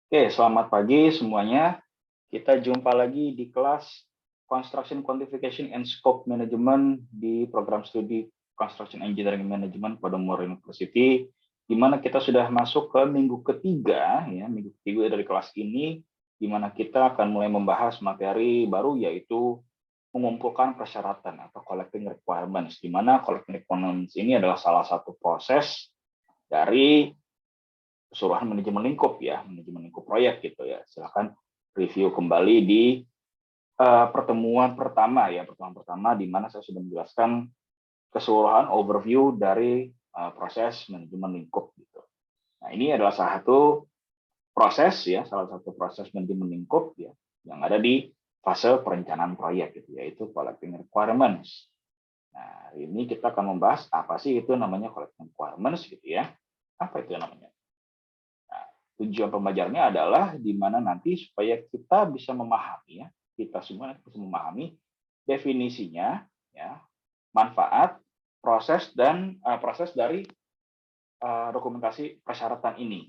Oke, selamat pagi semuanya. Kita jumpa lagi di kelas Construction Quantification and Scope Management di program studi Construction Engineering Management Podomoro University, di mana kita sudah masuk ke minggu ketiga, minggu ketiga dari kelas ini, di mana kita akan mulai membahas materi baru, yaitu mengumpulkan persyaratan atau collecting requirements, di mana collecting requirements ini adalah salah satu proses dari keseluruhan manajemen lingkup manajemen lingkup proyek gitu ya. Silakan review kembali di pertemuan pertama di mana saya sudah menjelaskan keseluruhan overview dari proses manajemen lingkup gitu. Nah, ini adalah salah satu proses manajemen lingkup yang ada di fase perencanaan proyek gitu, yaitu collecting requirements. Nah, hari ini kita akan membahas apa sih itu namanya collecting requirements gitu ya. Apa itu namanya? Tujuan pembelajarannya adalah di mana nanti supaya kita bisa memahami kita semua bisa memahami definisinya manfaat, proses dan proses dari dokumentasi persyaratan ini.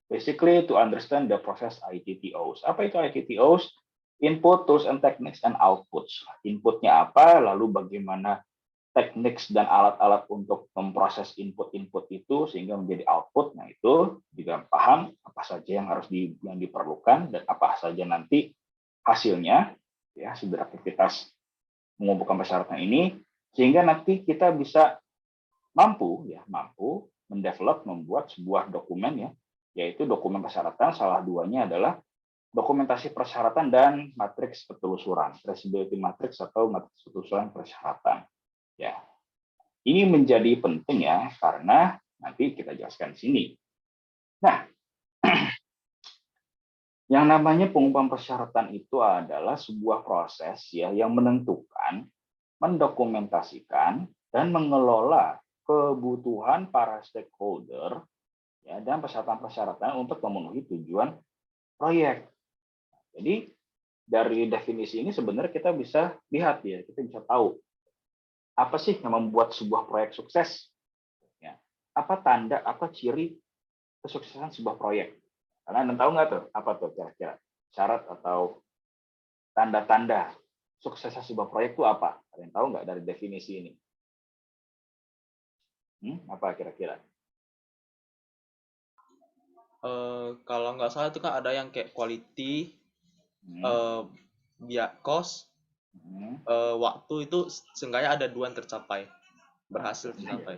Basically to understand the process ITTOs. Apa itu ITTOs? Input, tools and techniques and outputs. Inputnya apa, lalu bagaimana teknik dan alat-alat untuk memproses input-input itu sehingga menjadi output. Nah, itu juga paham apa saja yang harus yang diperlukan dan apa saja nanti hasilnya beraktivitas mengumpulkan persyaratan ini, sehingga nanti kita bisa mampu membuat sebuah dokumen yaitu dokumen persyaratan. Salah duanya adalah dokumentasi persyaratan dan matriks penelusuran, traceability matrix atau matriks penelusuran persyaratan. Ya, ini menjadi penting karena nanti kita jelaskan di sini. Nah, yang namanya pengumpulan persyaratan itu adalah sebuah proses yang menentukan, mendokumentasikan, dan mengelola kebutuhan para stakeholder dan persyaratan-persyaratan untuk memenuhi tujuan proyek. Jadi dari definisi ini sebenarnya kita bisa lihat kita bisa tahu apa sih yang membuat sebuah proyek sukses? Apa tanda, apa ciri kesuksesan sebuah proyek? Karena Anda tahu nggak tuh, apa tuh kira-kira syarat atau tanda-tanda suksesnya sebuah proyek itu apa? Ada yang tahu nggak dari definisi ini? Apa kira-kira? Kalau nggak salah itu kan ada yang kayak quality, cost, waktu itu seenggaknya ada 2 yang tercapai, berhasil tercapai.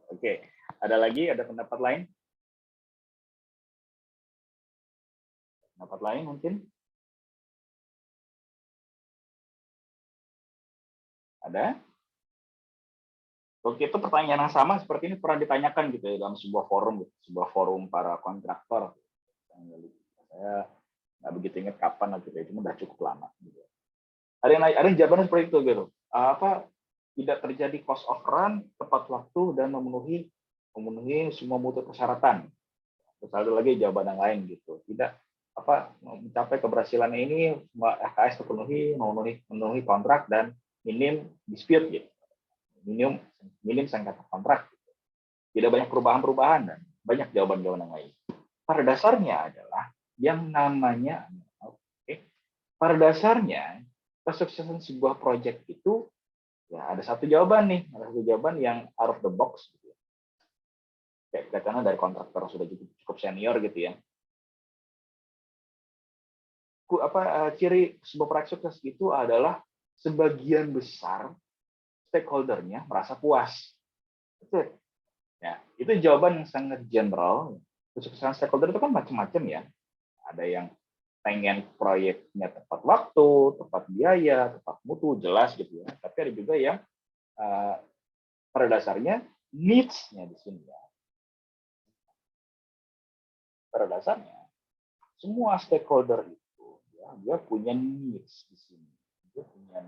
Oke, ada lagi, ada pendapat lain? Pendapat lain mungkin? Ada? Oke, itu pertanyaan yang sama seperti ini pernah ditanyakan gitu dalam sebuah forum para kontraktor. Saya nggak begitu ingat kapan cuma udah cukup lama. Gitu. Ada yang jawabannya seperti itu gitu. Tidak terjadi cost of run tepat waktu dan memenuhi semua mutu persyaratan. Terus ada lagi jawaban yang lain gitu. Tidak mencapai keberhasilan ini FKS memenuhi kontrak dan minim dispute gitu. Minim sengketa kontrak. Gitu. Tidak banyak perubahan-perubahan dan banyak jawaban-jawaban yang lain. Pada dasarnya adalah yang namanya pada dasarnya kesuksesan sebuah proyek itu ada satu jawaban yang out of the box gitu. Karena dari kontraktor sudah cukup senior gitu ya. Ciri sebuah proyek sukses itu adalah sebagian besar stakeholdernya merasa puas. Itu jawaban yang sangat general. Kesuksesan stakeholder itu kan macam-macam ya. Ada yang pengen proyeknya tepat waktu, tepat biaya, tepat mutu, jelas gitu ya. Tapi ada juga yang pada dasarnya needs-nya di sini ya. Pada dasarnya semua stakeholder itu dia punya needs di sini. Dia punya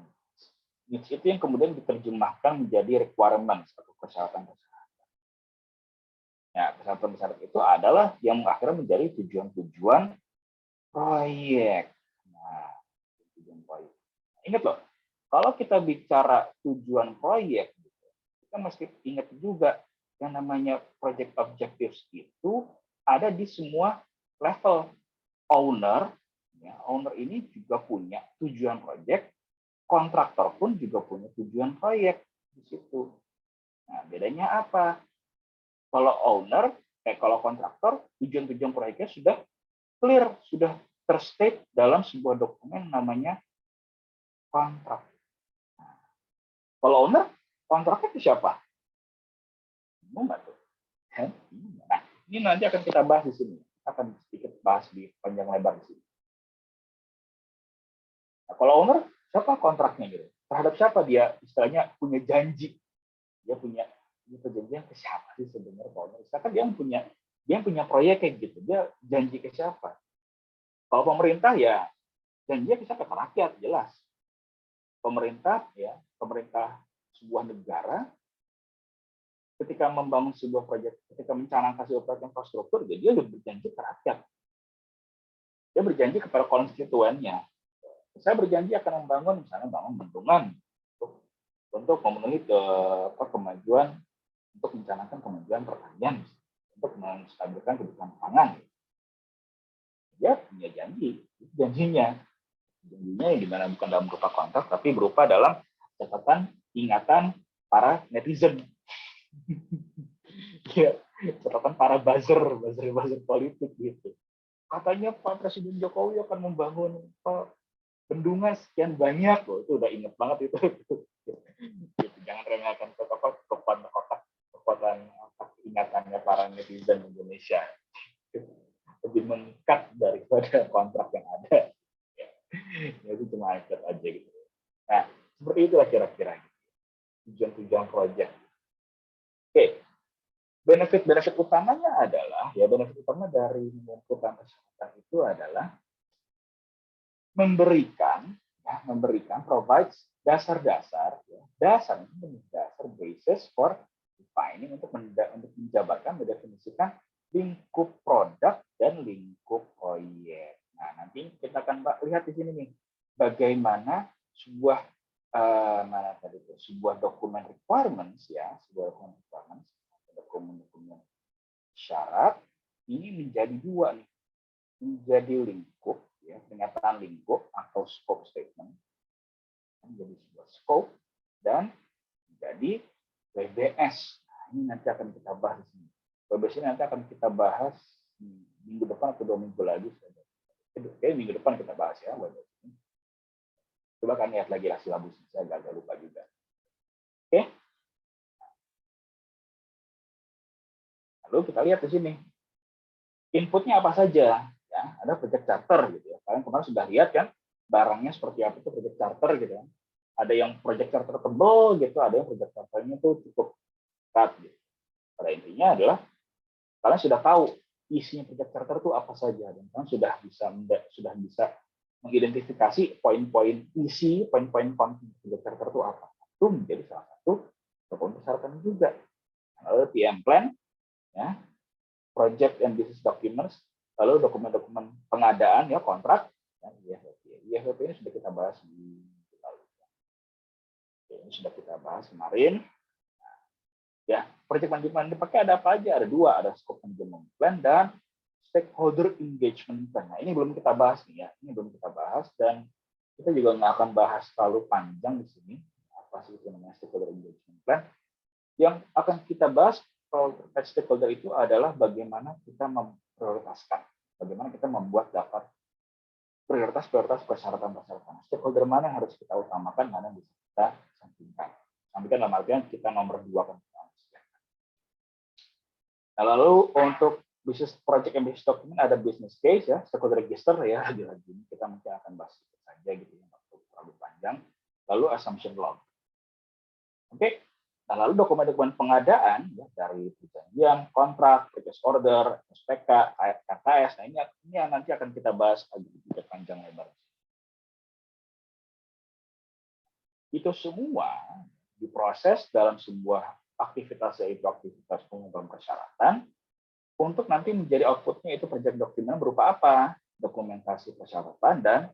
needs itu yang kemudian diterjemahkan menjadi requirements atau persyaratan-persyaratan. Persyaratan-persyaratan itu adalah yang akhirnya menjadi tujuan-tujuan proyek. Nah, tujuan proyek. Ingat loh, kalau kita bicara tujuan proyek, kita mesti ingat juga yang namanya project objectives itu ada di semua level. Owner, ya, owner ini juga punya tujuan proyek, kontraktor pun juga punya tujuan proyek di situ. Nah, bedanya apa? Kalau owner, kalau kontraktor, tujuan-tujuan proyeknya sudah clear, sudah terstate dalam sebuah dokumen namanya kontrak. Nah, kalau owner, kontraknya itu siapa? Bingung nggak tuh? Nah, ini nanti akan kita bahas di sini. Akan sedikit bahas di panjang lebar di sini. Nah, kalau owner, siapa kontraknya gitu? Terhadap siapa dia istilahnya punya janji? Dia punya perjanjian ke siapa sih sebenarnya kalau owner? Misalkan dia punya proyek kayak gitu, dia janji ke siapa? Kalau pemerintah ya janjinya ke siapa? Ke rakyat, jelas. Pemerintah ya, pemerintah sebuah negara ketika membangun sebuah proyek, ketika mencanangkan sebuah proyek infrastruktur, dia berjanji ke rakyat. Dia berjanji kepada konstituennya. Saya berjanji akan membangun, misalnya bangun bendungan untuk memenuhi kemajuan, untuk mencanangkan kemajuan pertanian, untuk menstabilkan kebutuhan pangan. Dia punya janji, janjinya yang dimana bukan dalam berupa kontrak, tapi berupa dalam catatan ingatan para netizen. Ya, catatan para buzzer politik gitu. Katanya Pak Presiden Jokowi akan membangun bendungan sekian banyak, itu udah inget banget itu. Jangan remehkan kekuatan ingatannya para netizen Indonesia. Lebih mengikat daripada kontrak yang ada. Itu cuma ikat aja gitu. Nah, seperti itulah kira-kira tujuan-tujuan proyek. Oke, benefit utamanya adalah, ya benefit utama dari mengumpulkan kesehatan itu adalah memberikan provides dasar-dasar, ya, dasar basis for defining untuk menjabarkan, mendefinisikan lingkup produk dan lingkup proyek. Nah, nanti kita akan lihat di sini nih, bagaimana sebuah sebuah dokumen requirements, ya, dokumen syarat ini menjadi dua nih, menjadi lingkup, ya, pernyataan lingkup atau scope statement, menjadi sebuah scope dan menjadi WBS. Nah, ini nanti akan kita bahas di sini. WBS ini nanti akan kita bahas minggu depan atau 2 minggu lagi. Oke, minggu depan kita bahas ya WBS ini. Coba kan lihat lagi silabus, saya agak lupa juga. Oke. Lalu kita lihat di sini. Inputnya apa saja? Ya, ada project charter gitu ya. Kalian kemarin sudah lihat kan barangnya seperti apa itu project charter gitu ya. Ada yang project charter tebal gitu, ada yang project charternya tuh cukup ketat gitu. Pada intinya adalah kalian sudah tahu isinya project charter itu apa saja dan kalian sudah bisa mengidentifikasi poin-poin isi, poin-poin konten project charter itu apa. Itu menjadi salah satu dokumen persyaratan juga. Lalu PM plan, ya, project and business documents, lalu dokumen-dokumen pengadaan, ya, kontrak, dan IFP. IFP ini sudah kita bahas di lalu. Ini sudah kita bahas kemarin. Ya, project management dipakai ada apa aja? Ada dua, ada scope management plan dan stakeholder engagement plan. Nah, ini belum kita bahas nih ya. Ini belum kita bahas dan kita juga nggak akan bahas terlalu panjang di sini. Apa sih itu namanya stakeholder engagement plan? Yang akan kita bahas kalau terkait stakeholder itu adalah bagaimana kita memprioritaskan, bagaimana kita membuat daftar prioritas persyaratan. Stakeholder mana yang harus kita utamakan, mana yang bisa kita sampingkan. Sampingkan dalam artian kita nomor 2 kan. Nah, lalu untuk business project and business document ada business case, ya, stakeholder register, ya, lagi-lagi kita mungkin akan bahas sedikit saja gitu ya, terlalu panjang. Lalu assumption log. Oke. Nah, lalu dokumen-dokumen pengadaan, ya, dari perjanjian, kontrak, purchase order, SPK, KKS. Nah, ini yang nanti akan kita bahas lebih panjang lebar. Itu semua diproses dalam sebuah aktivitas, yaitu aktivitas pengumpulan persyaratan, untuk nanti menjadi outputnya itu project dokumen berupa apa? Dokumentasi persyaratan dan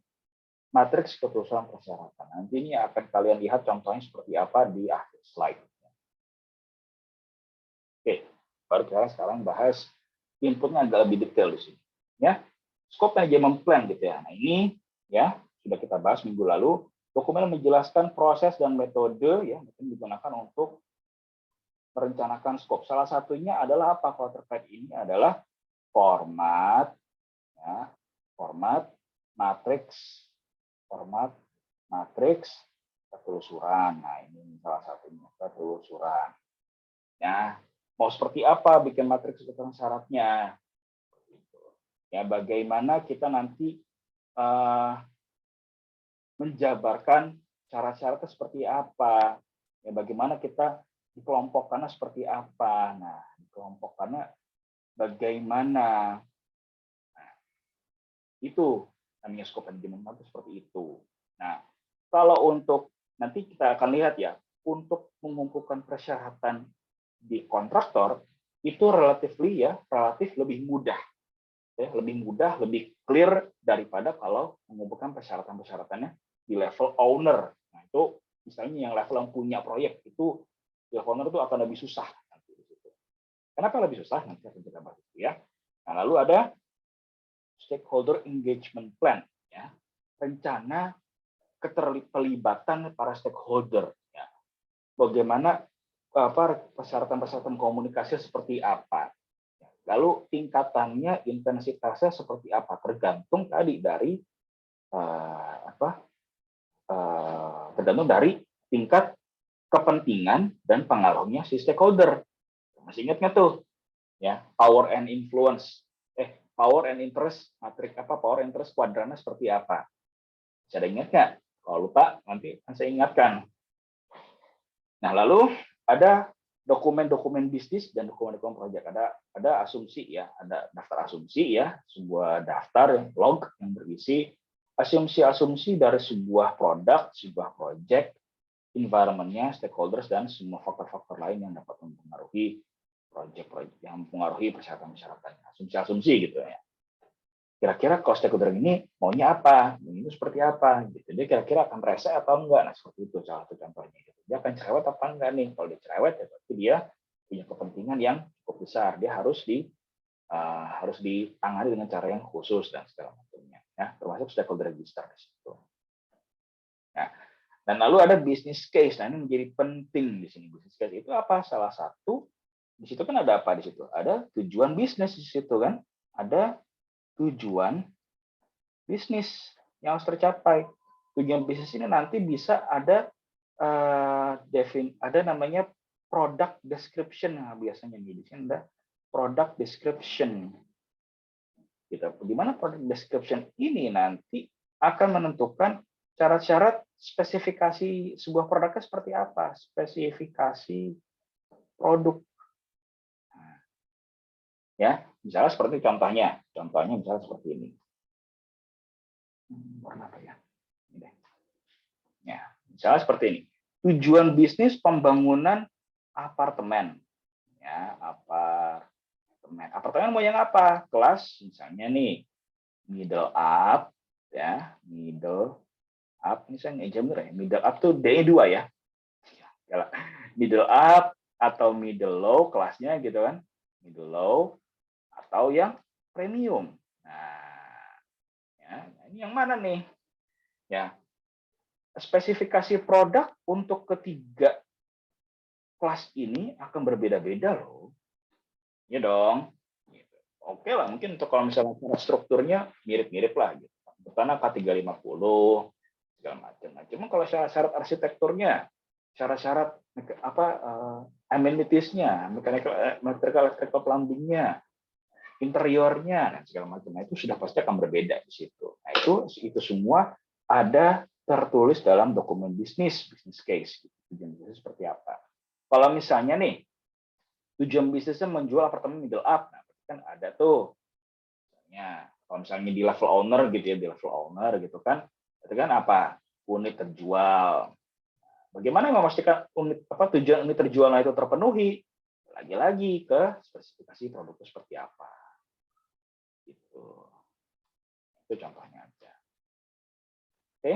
matriks keterusan persyaratan. Nanti ini akan kalian lihat contohnya seperti apa di akhir slide. Oke, baru kita sekarang bahas inputnya agak lebih detail di sini. Ya, scope management plan gitu ya. Nah ini ya sudah kita bahas minggu lalu. Dokumen menjelaskan proses dan metode ya yang digunakan untuk merencanakan scope. Salah satunya adalah apa kalau terkait ini adalah format, ya, format matriks ketelusuran. Nah ini salah satunya ketelusuran. Ya, mau seperti apa bikin matriks ketelusuran syaratnya? Ya, bagaimana kita nanti menjabarkan syarat-syaratnya seperti apa? Ya, bagaimana kita dikelompokkannya seperti apa? Nah, dikelompokkannya bagaimana? Nah, itu namanya scope management itu seperti itu. Nah, kalau untuk nanti kita akan lihat ya, untuk mengumpulkan persyaratan di kontraktor itu relatif lebih mudah. Ya, lebih mudah, lebih clear daripada kalau mengumpulkan persyaratan-persyaratannya di level owner. Nah, itu misalnya yang level yang punya proyek itu di level owner itu akan lebih susah. Kenapa lebih susah? Nanti akan kita bahas ya. Nah, lalu ada stakeholder engagement plan, ya, rencana keterlibatan para stakeholder. Ya. Bagaimana persyaratan-persyaratan komunikasi seperti apa? Lalu tingkatannya, intensitasnya seperti apa? Tergantung tadi dari tergantung dari tingkat kepentingan dan pengaruhnya si stakeholder. Masih ingat nggak tuh? Ya, power and influence, power and interest matrik power and interest kuadrannya seperti apa? Bisa ada ingat nggak? Kalau lupa nanti saya ingatkan. Nah, lalu ada dokumen-dokumen bisnis dan dokumen-dokumen proyek. Ada asumsi ya, ada daftar asumsi ya, sebuah daftar yang log yang berisi asumsi-asumsi dari sebuah produk, sebuah proyek, environment-nya, stakeholders, dan semua faktor-faktor lain yang dapat mempengaruhi proyek-proyek, yang mempengaruhi persyaratan-persyaratan, asumsi-asumsi gitu ya. Kira-kira kalau stakeholder ini maunya apa, ini seperti apa, gitu. Dia kira-kira akan rese atau enggak, nah seperti itu salah satu contohnya. Gitu. Dia akan cerewet apa enggak nih? Kalau dia cerewet, ya berarti dia punya kepentingan yang cukup besar. Dia harus ditangani dengan cara yang khusus dan segala macamnya. Ya, termasuk stakeholder register di situ. Nah, dan lalu ada business case. Nah, ini menjadi penting di sini. Business case itu apa? Salah satu di situ kan ada apa di situ? Ada tujuan bisnis di situ kan? Ada tujuan bisnis yang harus tercapai. Tujuan bisnis ini nanti bisa ada ada namanya product description. Nah, biasanya di sini ada product description. Gitu. Di mana product description ini nanti akan menentukan syarat-syarat spesifikasi sebuah produknya seperti apa, spesifikasi produk. Nah, ya, misalnya seperti contohnya misalnya seperti ini. Warna apa ya? Ini. Ya, misalnya seperti ini. Tujuan bisnis pembangunan apartemen. Ya, apartemen. Apartemen mau yang apa? Kelas misalnya nih middle up ya, middle up misalnya ya. Middle up tuh D-nya 2 ya. Middle up atau middle low kelasnya gitu kan. Middle low atau yang premium. Nah, ya, ini yang mana nih? Ya, spesifikasi produk untuk ketiga kelas ini akan berbeda-beda loh. Ya dong. Oke lah, mungkin untuk kalau misalnya strukturnya mirip-mirip lah. Gitu. Pertama K350, segala macam. Nah, cuma kalau syarat arsitekturnya, syarat-syarat amenities-nya, mechanical plumbing-nya, interiornya, dan segala macam. Nah, itu sudah pasti akan berbeda di situ. Nah, itu semua ada tertulis dalam dokumen business case. Tujuan bisnis seperti apa. Kalau misalnya nih, tujuan bisnisnya menjual apartemen middle up, nah, kan ada tuh. Misalnya, kalau misalnya di level owner gitu ya, di level owner gitu kan, itu kan apa? Unit terjual. Bagaimana memastikan tujuan unit terjualnya itu terpenuhi? Lagi-lagi ke spesifikasi produknya seperti apa. Gitu. Itu contohnya aja. Oke.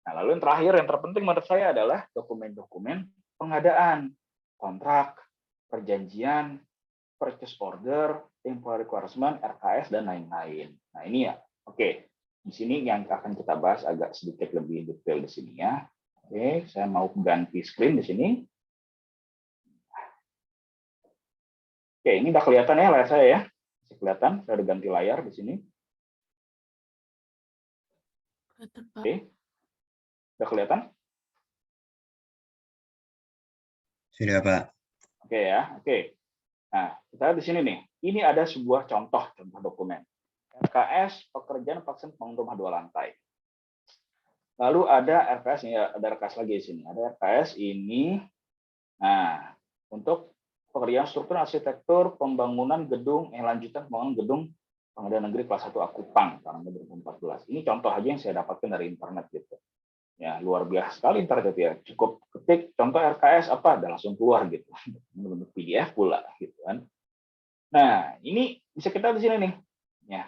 Nah, lalu yang terakhir, yang terpenting menurut saya adalah dokumen-dokumen pengadaan, kontrak, perjanjian, purchase order, temporary requirement, RKS, dan lain-lain. Nah, ini ya. Oke. Di sini yang akan kita bahas agak sedikit lebih detail di sini ya. Oke, saya mau ganti screen di sini. Oke, ini udah kelihatan ya layar saya ya. Masih kelihatan, saya udah ganti layar di sini. Oke. Udah kelihatan? Sudah, Pak. Oke ya, oke. Nah, kita lihat di sini nih. Ini ada sebuah contoh dokumen. RKS pekerjaan vaksin bangun rumah 2 lantai. Lalu ada RKS, ya, ada RKS lagi di sini. Ada RKS ini. Nah, untuk pekerjaan struktur arsitektur pembangunan gedung lanjutan pembangunan gedung Pengadilan Negeri kelas 1 Akupang tahun 2014. Ini contoh aja yang saya dapatkan dari internet gitu. Ya, luar biasa sekali internet itu ya. Cukup ketik contoh RKS apa, dan langsung keluar gitu. Bentuk PDF pula gitu kan. Nah, ini bisa kita di sini nih. Ya.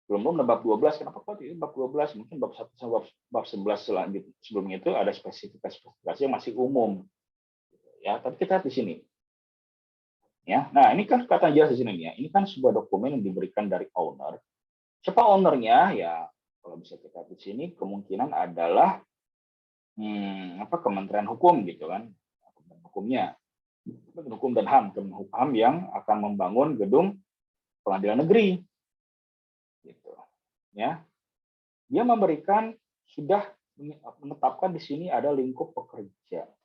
Belum bab 12, kenapa kok ini bab 12? Mungkin bab 1 sampai bab 11 selanjutnya sebelumnya itu ada spesifikasi yang masih umum. Ya, tapi kita lihat di sini. Ya. Nah, ini kan kata jelas di sini ya. Ini kan sebuah dokumen yang diberikan dari owner. Siapa ownernya? Ya, kalau bisa kita lihat di sini kemungkinan adalah Kementerian Hukum gitu kan. Hukumnya. Hukum dan HAM, Kemenkumham yang akan membangun gedung pengadilan negeri. Gitu. Ya. Dia memberikan sudah menetapkan di sini ada lingkup pekerjaan.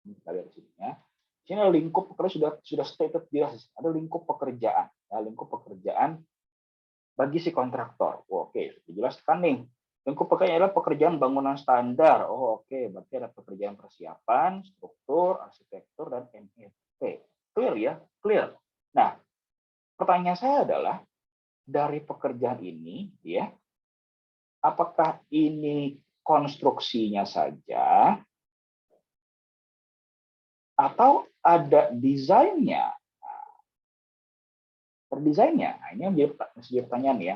Kita lihat di sini ya. Di sini ada lingkup pekerjaan sudah stated jelas. Ada lingkup pekerjaan, ya, lingkup pekerjaan bagi si kontraktor. Oke, dijelaskan nih. Lingkup pekerjaan adalah pekerjaan bangunan standar. Oke, berarti ada pekerjaan persiapan, struktur, arsitektur, dan MEP. Clear ya? Clear. Nah, pertanyaan saya adalah dari pekerjaan ini, ya, apakah ini konstruksinya saja atau ada desainnya? Perdesainnya, nah, ini yang menjadi pertanyaan ya.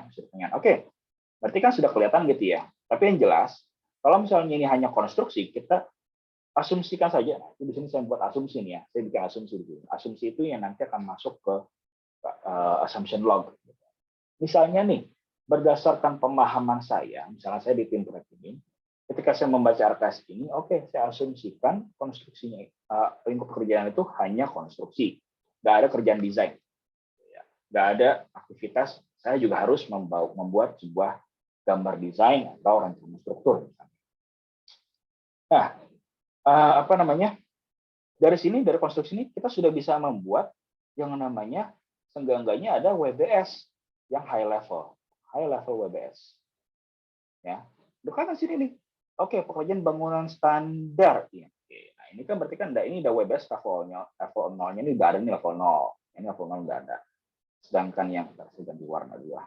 Oke, berarti kan sudah kelihatan gitu ya. Tapi yang jelas, kalau misalnya ini hanya konstruksi, kita asumsikan saja. Di sini saya buat asumsi nih ya. Saya bikin asumsi dulu. Asumsi itu yang nanti akan masuk ke assumption log. Misalnya nih, berdasarkan pemahaman saya, misalnya saya di tim proyek ini, ketika saya membaca RKS ini, oke, saya asumsikan konstruksinya, lingkup pekerjaan itu hanya konstruksi, nggak ada kerjaan desain, nggak ada aktivitas. Saya juga harus membuat sebuah gambar desain atau rancangan struktur. Nah, dari sini, dari konstruksi ini kita sudah bisa membuat yang namanya seenggak-enggaknya ada WBS yang high level WBS. Ya, dekat sini nih. Oke, pekerjaan bangunan standar. Ya. Oke. Nah, ini kan berarti kan ini udah WBS level 0-nya ini udah ada nih level 0. Ini level 0 udah ada. Sedangkan yang saya ganti warna dulu. Nah,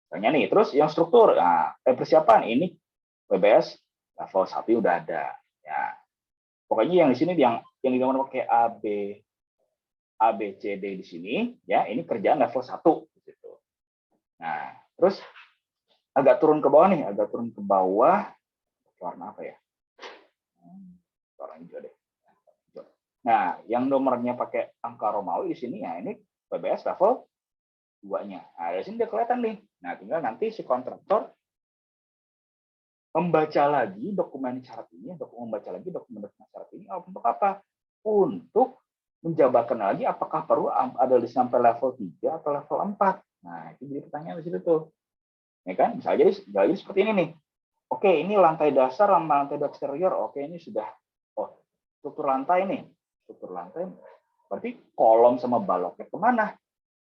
misalnya nih, terus yang struktur, persiapan ini WBS level 1 udah ada. Ya. Pokoknya yang di sini yang digambar pakai A, B, C, D di sini, ya ini kerjaan level 1. Gitu. Nah, terus agak turun ke bawah nih, warna apa ya? Warna hijau deh. Nah, yang nomornya pakai angka Romawi di sini, ya ini PBS level 2-nya. Nah, di sini udah kelihatan nih. Nah, tinggal nanti si kontraktor membaca lagi dokumen syarat ini, membaca lagi dokumen syarat ini untuk apa? Untuk menjabarkan lagi apakah perlu ada di sampai level 3 atau level 4. Nah, itu jadi pertanyaan di situ tuh. Ya kan? Bisa jadi seperti ini nih. Oke, ini lantai dasar sama lantai eksterior. Oke, ini sudah struktur lantai nih. Struktur lantai berarti kolom sama baloknya kemana?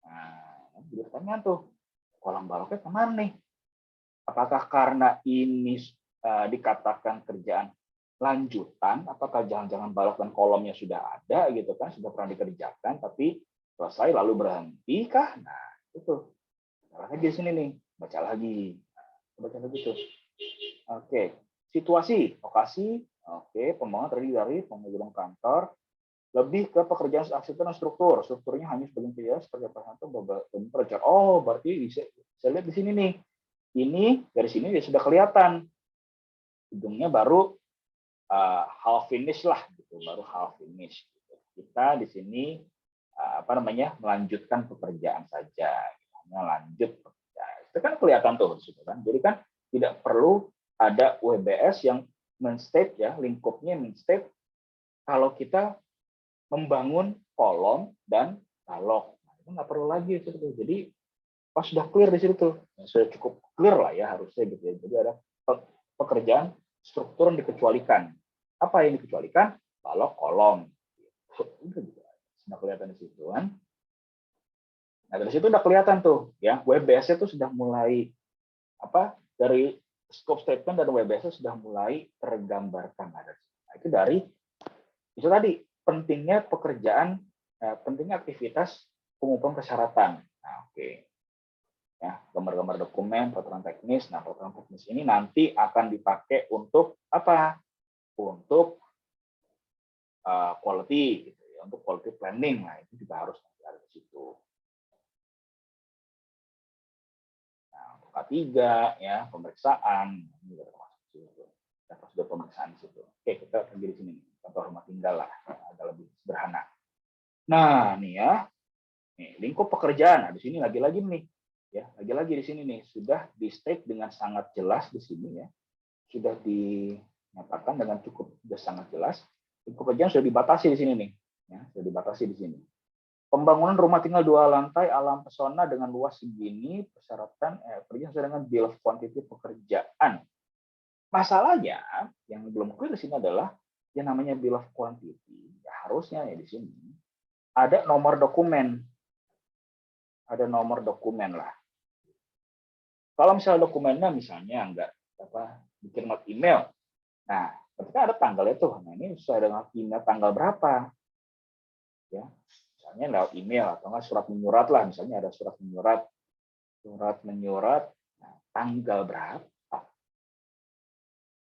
Nah, jadi pertanyaan tuh. Kolom baloknya kemana nih? Apakah karena ini dikatakan kerjaan lanjutan, apakah jangan-jangan balok dan kolomnya sudah ada gitu kan, sudah pernah dikerjakan tapi selesai lalu berhenti kah? Nah, itu. Baca lagi di sini nih, baca lagi tuh. Oke, situasi, lokasi, oke, pembangunan terdiri dari pembangunan kantor, lebih ke pekerjaan arsitektur dan struktur. Strukturnya hanya sebagian seperti apa itu proyek. Oh, berarti bisa lihat di sini nih. ini dari sini dia sudah kelihatan gedungnya baru half finish lah, gitu, baru half finish. Gitu. Kita di sini melanjutkan pekerjaan saja, hanya lanjut pekerjaan. Itu kan kelihatan tuh, kan? Jadi kan tidak perlu ada WBS yang men-state ya, lingkupnya men-state kalau kita membangun kolom dan balok. Nah, itu nggak perlu lagi itu. Jadi pas sudah clear di situ tuh, sudah cukup clear lah ya harusnya gitu ya. Jadi ada pekerjaan struktur yang dikecualikan. Apa yang dikecualikan? Balok, kolom. Itu juga sudah kelihatan di situ kan. Nah dari situ udah kelihatan tuh ya, WBS itu sudah mulai dari scope statement dan WBS sudah mulai tergambarkan. Nah, itu dari itu tadi pentingnya pekerjaan, pentingnya aktivitas pengumpulan persyaratan. Nah, oke. Ya, gambar-gambar dokumen, peraturan teknis. Nah, peraturan teknis ini nanti akan dipakai untuk apa? Untuk quality, gitu ya, untuk quality planning. Nah, itu juga harus ada di situ. Nah, untuk K3 ya, pemeriksaan ini juga termasuk di situ. Dapat sudah pemeriksaan di situ. Oke, kita pergi di sini. Contoh rumah tinggal lah, agak lebih sederhana. Nah, nih ya. Nih, lingkup pekerjaan. Nah, di sini lagi-lagi nih. Ya, lagi-lagi di sini nih sudah di-state dengan sangat jelas di sini ya. Sudah dinyatakan dengan sudah sangat jelas. Pekerjaan sudah dibatasi di sini nih. Ya, sudah dibatasi di sini. Pembangunan rumah tinggal 2 lantai alam pesona dengan luas segini, persyaratan pekerjaan sesuai dengan bill of quantity pekerjaan. Masalahnya yang belum clear di sini adalah yang namanya bill of quantity. Ya, harusnya ya di sini ada nomor dokumen. Ada nomor dokumen lah. Kalau misalnya dokumennya misalnya enggak bikin not email. Nah, ketika ada tanggalnya tuh, nah ini sesuai dengan email tanggal berapa? Ya, misalnya lewat email atau enggak surat menyurat lah, misalnya ada surat menyurat, nah, tanggal berapa?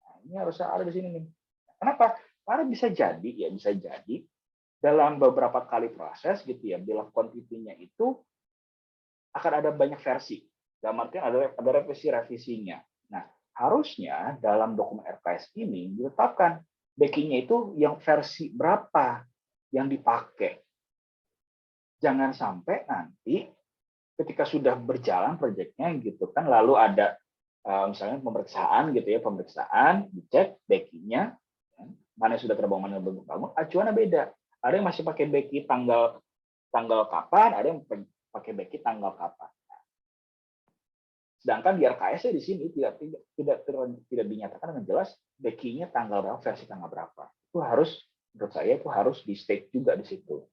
Nah, ini harus ada di sini nih. Kenapa? Karena bisa jadi dalam beberapa kali proses gitu ya, bill of quantity-nya itu akan ada banyak versi. Dalam artian ada revisi-revisinya. Nah, harusnya dalam dokumen RKS ini ditetapkan backingnya itu yang versi berapa yang dipakai. Jangan sampai nanti ketika sudah berjalan proyeknya gitu kan, lalu ada misalnya pemeriksaan gitu ya, dicek backingnya, mana yang sudah terbangun, mana yang belum terbangun, acuannya beda. Ada yang masih pakai backing tanggal kapan, ada yang pakai backing tanggal kapan. Sedangkan di RKS di sini tidak dinyatakan dengan jelas backingnya tanggal berapa, versi tanggal berapa. Itu harus, menurut saya itu harus di state juga di situ.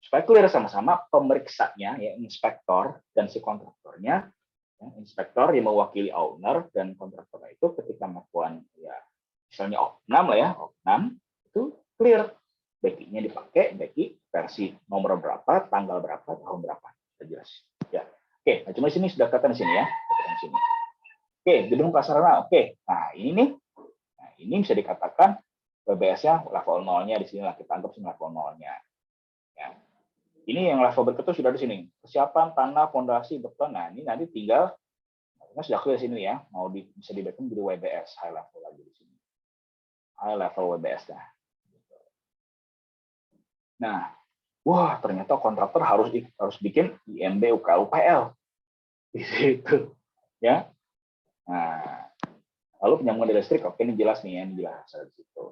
Supaya clear sama-sama pemeriksanya, ya, inspektor dan si kontraktornya, ya, inspektor yang mewakili owner dan kontraktor itu ketika melakukan ya misalnya opnam lah ya, opnam itu clear backingnya dipakai backing versi nomor berapa, tanggal berapa, tahun berapa, sudah jelas. Ya. Oke, nah cuma di sini sudah kelihatan di sini ya. Di sini. Oke, gedung prasarana. Oke, nah ini nih. Nah, ini bisa dikatakan WBS-nya level 0-nya di sini lah, kita anggap level 0-nya. Ya. Ini yang level berikutnya sudah di sini. Persiapan tanah, fondasi, beton. Nah, ini nanti tinggal sudah clear di sini ya. Mau bisa di-backup jadi WBS high level lagi di sini. High level WBS-nya. Nah, wah, ternyata kontraktor harus bikin IMB UKL di situ, ya. Nah, lalu penyambungan listrik, oke ini jelas nih ya, ini jelas di situ.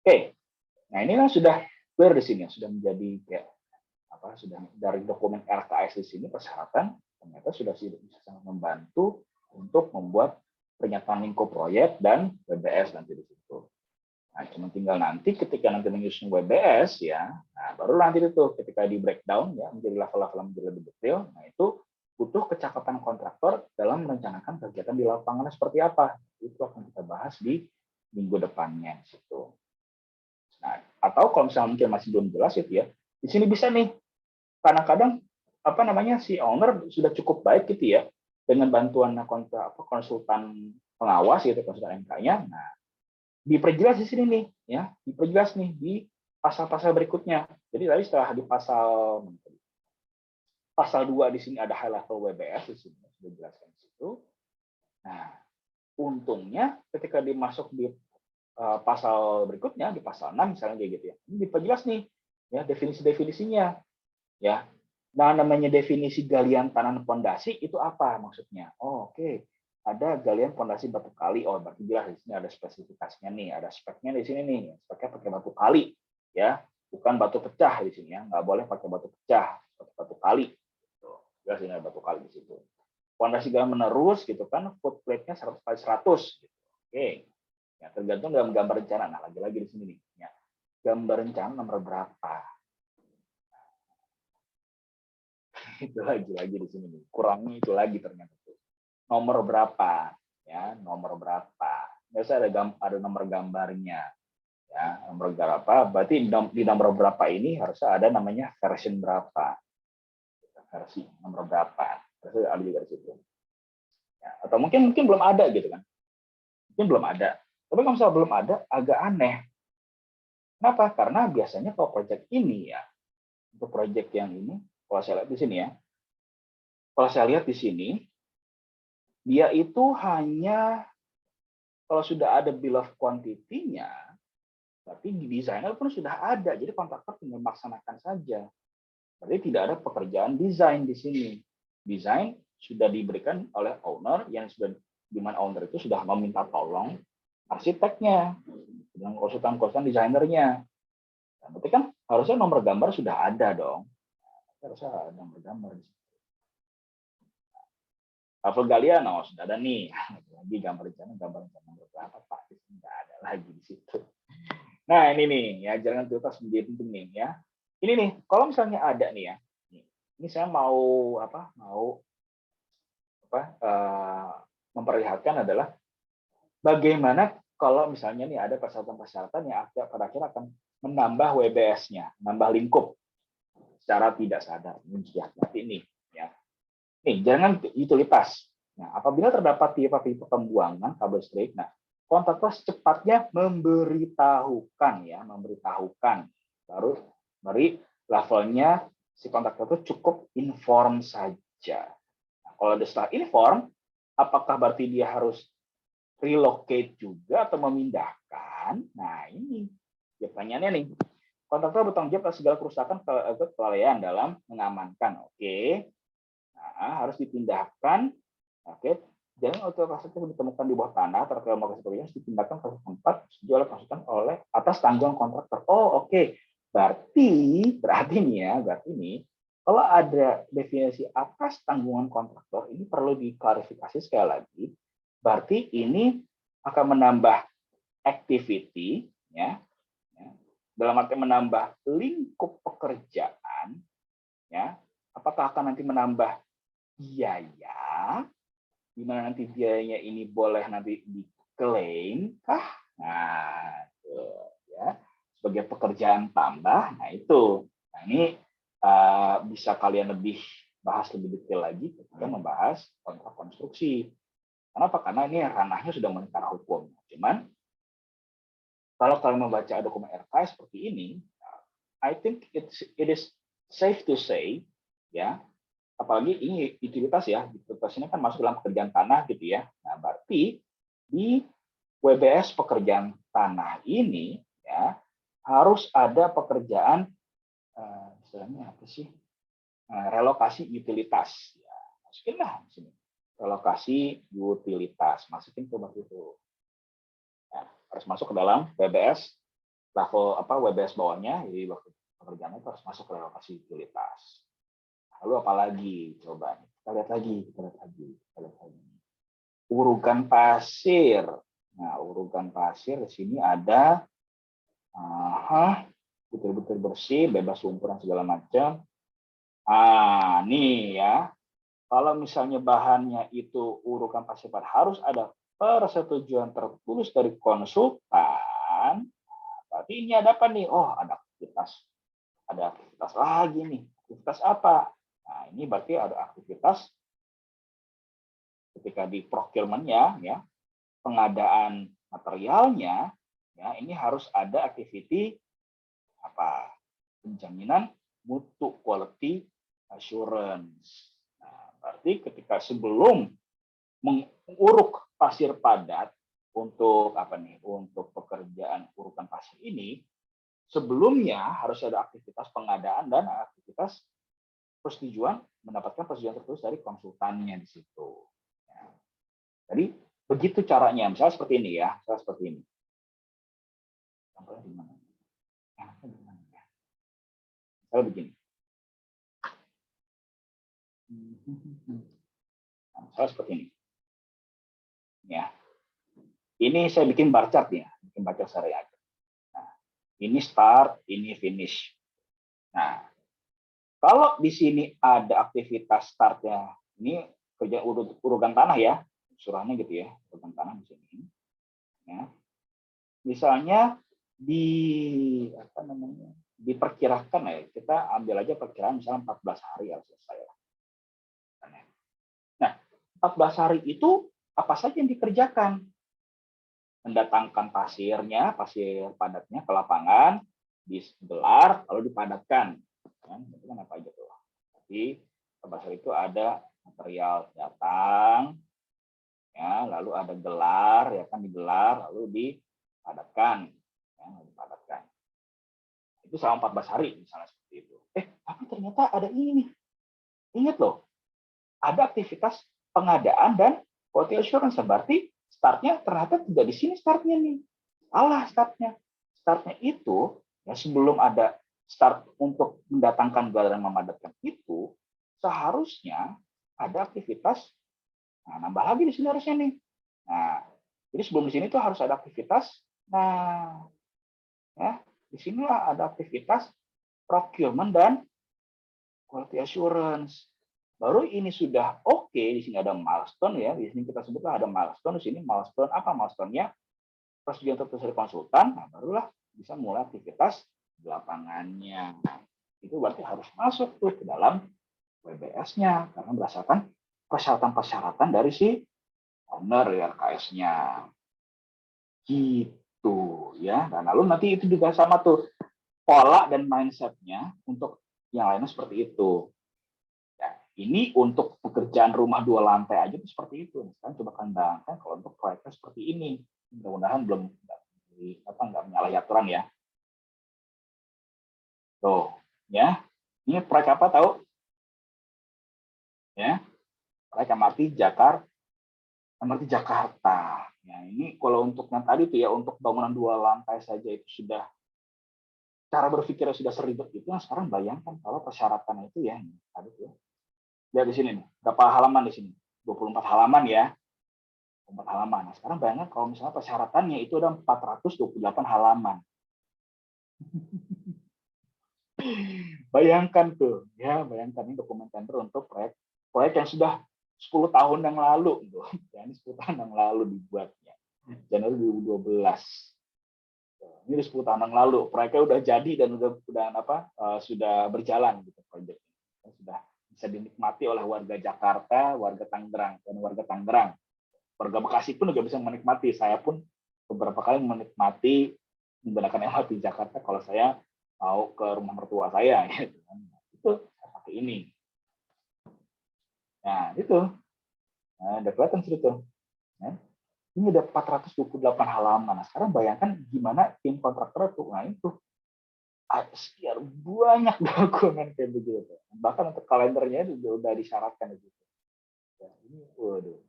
Oke, nah inilah sudah clear di sini, sudah menjadi kayak sudah dari dokumen RKS di sini persyaratan ternyata sudah bisa sangat membantu untuk membuat pernyataan lingkup proyek dan WBS nanti di situ. Nah, cuma tinggal nanti ketika nanti menyusun WBS ya, nah baru nanti itu ketika di breakdown ya menjadi level-level menjadi lebih detail. Nah itu butuh kecakapan kontraktor dalam merencanakan kegiatan di lapangan seperti apa. Itu akan kita bahas di minggu depannya di situ. Nah, atau kalau misalnya mungkin masih belum jelas itu ya, di sini bisa nih kadang-kadang si owner sudah cukup baik gitu ya dengan bantuan konsultan pengawas gitu, konsultan MK-nya. Nah, diperjelas di sini nih ya, diperjelas nih di pasal-pasal berikutnya. Jadi tadi setelah di pasal 2 di sini ada high level WBS di sini sudah dijelaskan di situ. untungnya ketika dimasuk di pasal berikutnya, di pasal 6 misalnya kayak gitu ya, ini diperjelas nih ya definisi-definisinya ya. Nah, namanya definisi galian tanah pondasi itu apa maksudnya? Oh, oke. Ada galian pondasi batu kali. Oh, berarti jelas di sini ada spesifikasinya nih, ada speknya di sini nih. Speknya pakai batu kali ya, bukan batu pecah di sini ya. Nggak boleh pakai batu pecah, batu kali. Jelas ini ada batu kali di situ. Pondasi galian menerus gitu kan, foot plate-nya 100 kali 100 gitu. Oke. Ya, tergantung dalam gambar rencana. Nah, lagi-lagi di sini nih. Ya. Gambar rencana nomor berapa? Itu lagi di sini nih. Kurangnya itu lagi ternyata. Nomor berapa? Ya, nomor berapa? Biasa ada nomor gambarnya. Ya, nomor berapa? Berarti di nomor berapa ini harusnya ada namanya version berapa? Versi nomor berapa? Harusnya ada juga di situ. Ya, atau mungkin belum ada gitu kan. Mungkin belum ada. Tapi kalau misalnya belum ada, agak aneh. Kenapa? Karena biasanya kalau proyek ini ya, untuk proyek yang ini, kalau saya lihat di sini ya, kalau saya lihat di sini, dia itu hanya kalau sudah ada bill of quantity-nya, berarti di desainer pun sudah ada, jadi kontraktor tinggal melaksanakan saja. Berarti tidak ada pekerjaan desain di sini. Desain sudah diberikan oleh owner, yang sudah di mana owner itu sudah meminta tolong arsiteknya, dengan konsultan desainernya. Nah, berarti kan harusnya nomor gambar sudah ada dong. Harusnya ada nomor gambar. Level galian, oh sudah ada nih. Lagi gambar rencana nomor berapa Pak? Nggak ada lagi di situ. Nah ini nih ya, jangan lupa menjadi penting nih ya. Ini nih, kalau misalnya ada nih ya, ini saya mau memperlihatkan adalah bagaimana kalau misalnya nih ada persyaratan-persyaratan yang pada akhirnya akan menambah WBS-nya, menambah lingkup secara tidak sadar. Ini ya. Nih, jangan utilitas. Nah, apabila terdapat pipa-pipa pembuangan kabel listrik, nah kontraktor secepatnya memberitahukan baru beri levelnya si kontraktor itu cukup inform saja. Nah, kalau setelah inform, apakah berarti dia harus relocate juga atau memindahkan? Nah, ini pertanyaannya nih. Kontraktor bertanggung jawab atas segala kerusakan atau kelalaian dalam mengamankan. Oke. Nah, harus dipindahkan. Oke. Jangan otoritas itu ditemukan di bawah tanah terkait lokasi pekerjaan harus dipindahkan ke tempat dijual konsultan oleh atas tanggungan kontraktor. Oh, oke. Berarti nih ya, kalau ada definisi atas tanggungan kontraktor ini perlu diklarifikasi sekali lagi. Berarti ini akan menambah activity ya. Dalam arti menambah lingkup pekerjaan ya. Apakah akan nanti menambah biaya, di mana nanti biayanya ini boleh nanti diklaim kah? Nah, itu ya, sebagai pekerjaan tambah. Nah, itu. Nah, ini bisa kalian bahas lebih detail lagi ketika membahas kontrak konstruksi. Kenapa? Karena ini ranahnya sudah mengenai hukum. Cuman kalau kalian membaca dokumen RK seperti ini, I think it is safe to say ya, apalagi ini utilitas ya, utilitas ini kan masuk dalam pekerjaan tanah gitu ya. Nah, berarti di WBS pekerjaan tanah ini ya harus ada pekerjaan istilahnya apa sih? Relokasi utilitas. Ya, masukin lah di sini. Relokasi utilitas, masukin coba itu. Ya, harus masuk ke dalam WBS level WBS bawahnya, jadi pekerjaan itu harus masuk ke relokasi utilitas. Lalu apalagi coba kita lihat lagi. Urukan pasir. Nah, urukan pasir di sini ada betul-betul bersih, bebas lumpur dan segala macam. Nih ya. Kalau misalnya bahannya itu urukan pasir harus ada persetujuan tertulis dari konsultan. Berarti ini ada apa nih? Oh, ada aktivitas lagi nih. Aktivitas apa? Nah, ini berarti ada aktivitas ketika di procurement-nya, ya, pengadaan materialnya, ya, ini harus ada activity penjaminan mutu quality assurance. Nah, berarti ketika sebelum menguruk pasir padat untuk apa nih? Untuk pekerjaan urukan pasir ini sebelumnya harus ada aktivitas pengadaan dan aktivitas persetujuan, mendapatkan persetujuan tertulis dari konsultannya di situ. Ya. Jadi begitu caranya, misalnya seperti ini ya, misalnya seperti ini. Contohnya di mana? Enaknya di mana ya? Misalnya begini. Nah, misalnya seperti ini. Ya. Ini saya bikin bar chart ya, bikin bar chart saya aja. Nah, ini start, ini finish. Nah, kalau di sini ada aktivitas startnya, ini kerja urukan tanah ya, suratnya gitu ya, urukan tanah di sini. Ya. Misalnya diperkirakan ya, kita ambil aja perkiraan misalnya 14 hari ya selesai. Nah, 14 hari itu apa saja yang dikerjakan? Mendatangkan pasirnya, pasir padatnya ke lapangan, digelar, lalu dipadatkan. Itu kan apa aja tuh? Jadi pasir itu ada material datang, ya, lalu ada gelar, ya kan digelar, lalu dipadatkan, ya, dipadatkan. Itu selama 14 hari misalnya seperti itu. Tapi ternyata ada ini nih. Ingat loh, ada aktivitas pengadaan dan quality assurance, berarti startnya ternyata tidak di sini startnya nih. Salah startnya. Startnya itu ya sebelum ada start untuk mendatangkan gelar dan memadatkan itu seharusnya ada aktivitas. Nah, nambah lagi di sini harusnya nih. Nah, jadi sebelum di sini tuh harus ada aktivitas. Nah, ya di sinilah ada aktivitas procurement dan quality assurance. Baru ini sudah oke, di sini ada milestone ya. Di sini kita sebutlah ada milestone. Di sini milestone apa milestone-nya? Persetujuan tertulis dari konsultan. Nah, barulah bisa mulai aktivitas di lapangannya. Itu berarti harus masuk tuh ke dalam WBS-nya karena berdasarkan persyaratan-persyaratan dari si owner RKS-nya. Gitu ya. Dan lalu nanti itu juga sama tuh pola dan mindset-nya untuk yang lainnya seperti itu. Ya, ini untuk pekerjaan rumah 2 lantai aja tuh seperti itu. Sekarang coba kembangkan kalau untuk proyeknya seperti ini. Mudah-mudahan belum nggak menyalahi aturan ya. Tuh, ya. Ini proyek apa tahu? Ya, proyek MRT Jakarta. Ya, ini kalau untuk yang tadi tuh ya, untuk bangunan 2 lantai saja itu sudah cara berpikirnya sudah seribet itu. Nah, sekarang bayangkan kalau persyaratan itu ya, tadi tuh. Lihat di sini nih, berapa halaman di sini? 24 halaman ya. 24 halaman. Nah, sekarang bayangkan kalau misalnya persyaratannya itu ada 428 halaman. Bayangkan tuh, ya, bayangkan ini dokumen tender untuk proyek yang sudah 10 tahun yang lalu, ya, ini 10 tahun yang lalu dibuatnya, Januari 2012. Ini udah 10 tahun yang lalu, proyeknya udah jadi dan sudah berjalan gitu proyeknya, sudah bisa dinikmati oleh warga Jakarta, warga Tangerang dan warga Tangerang, warga Bekasi pun juga bisa menikmati. Saya pun beberapa kali menikmati menggunakan MRT Jakarta kalau saya mau ke rumah mertua saya, gitu. Itu saya pakai ini. Nah, itu. Nah, udah kelihatan situ. Nah, ini ada 428 halaman. Nah, sekarang bayangkan gimana tim kontraktor tuh. Nah, itu sekian banyak dokumen kayak begitu. Bahkan untuk kalendernya juga udah disyaratkan gitu. Ya, ini waduh.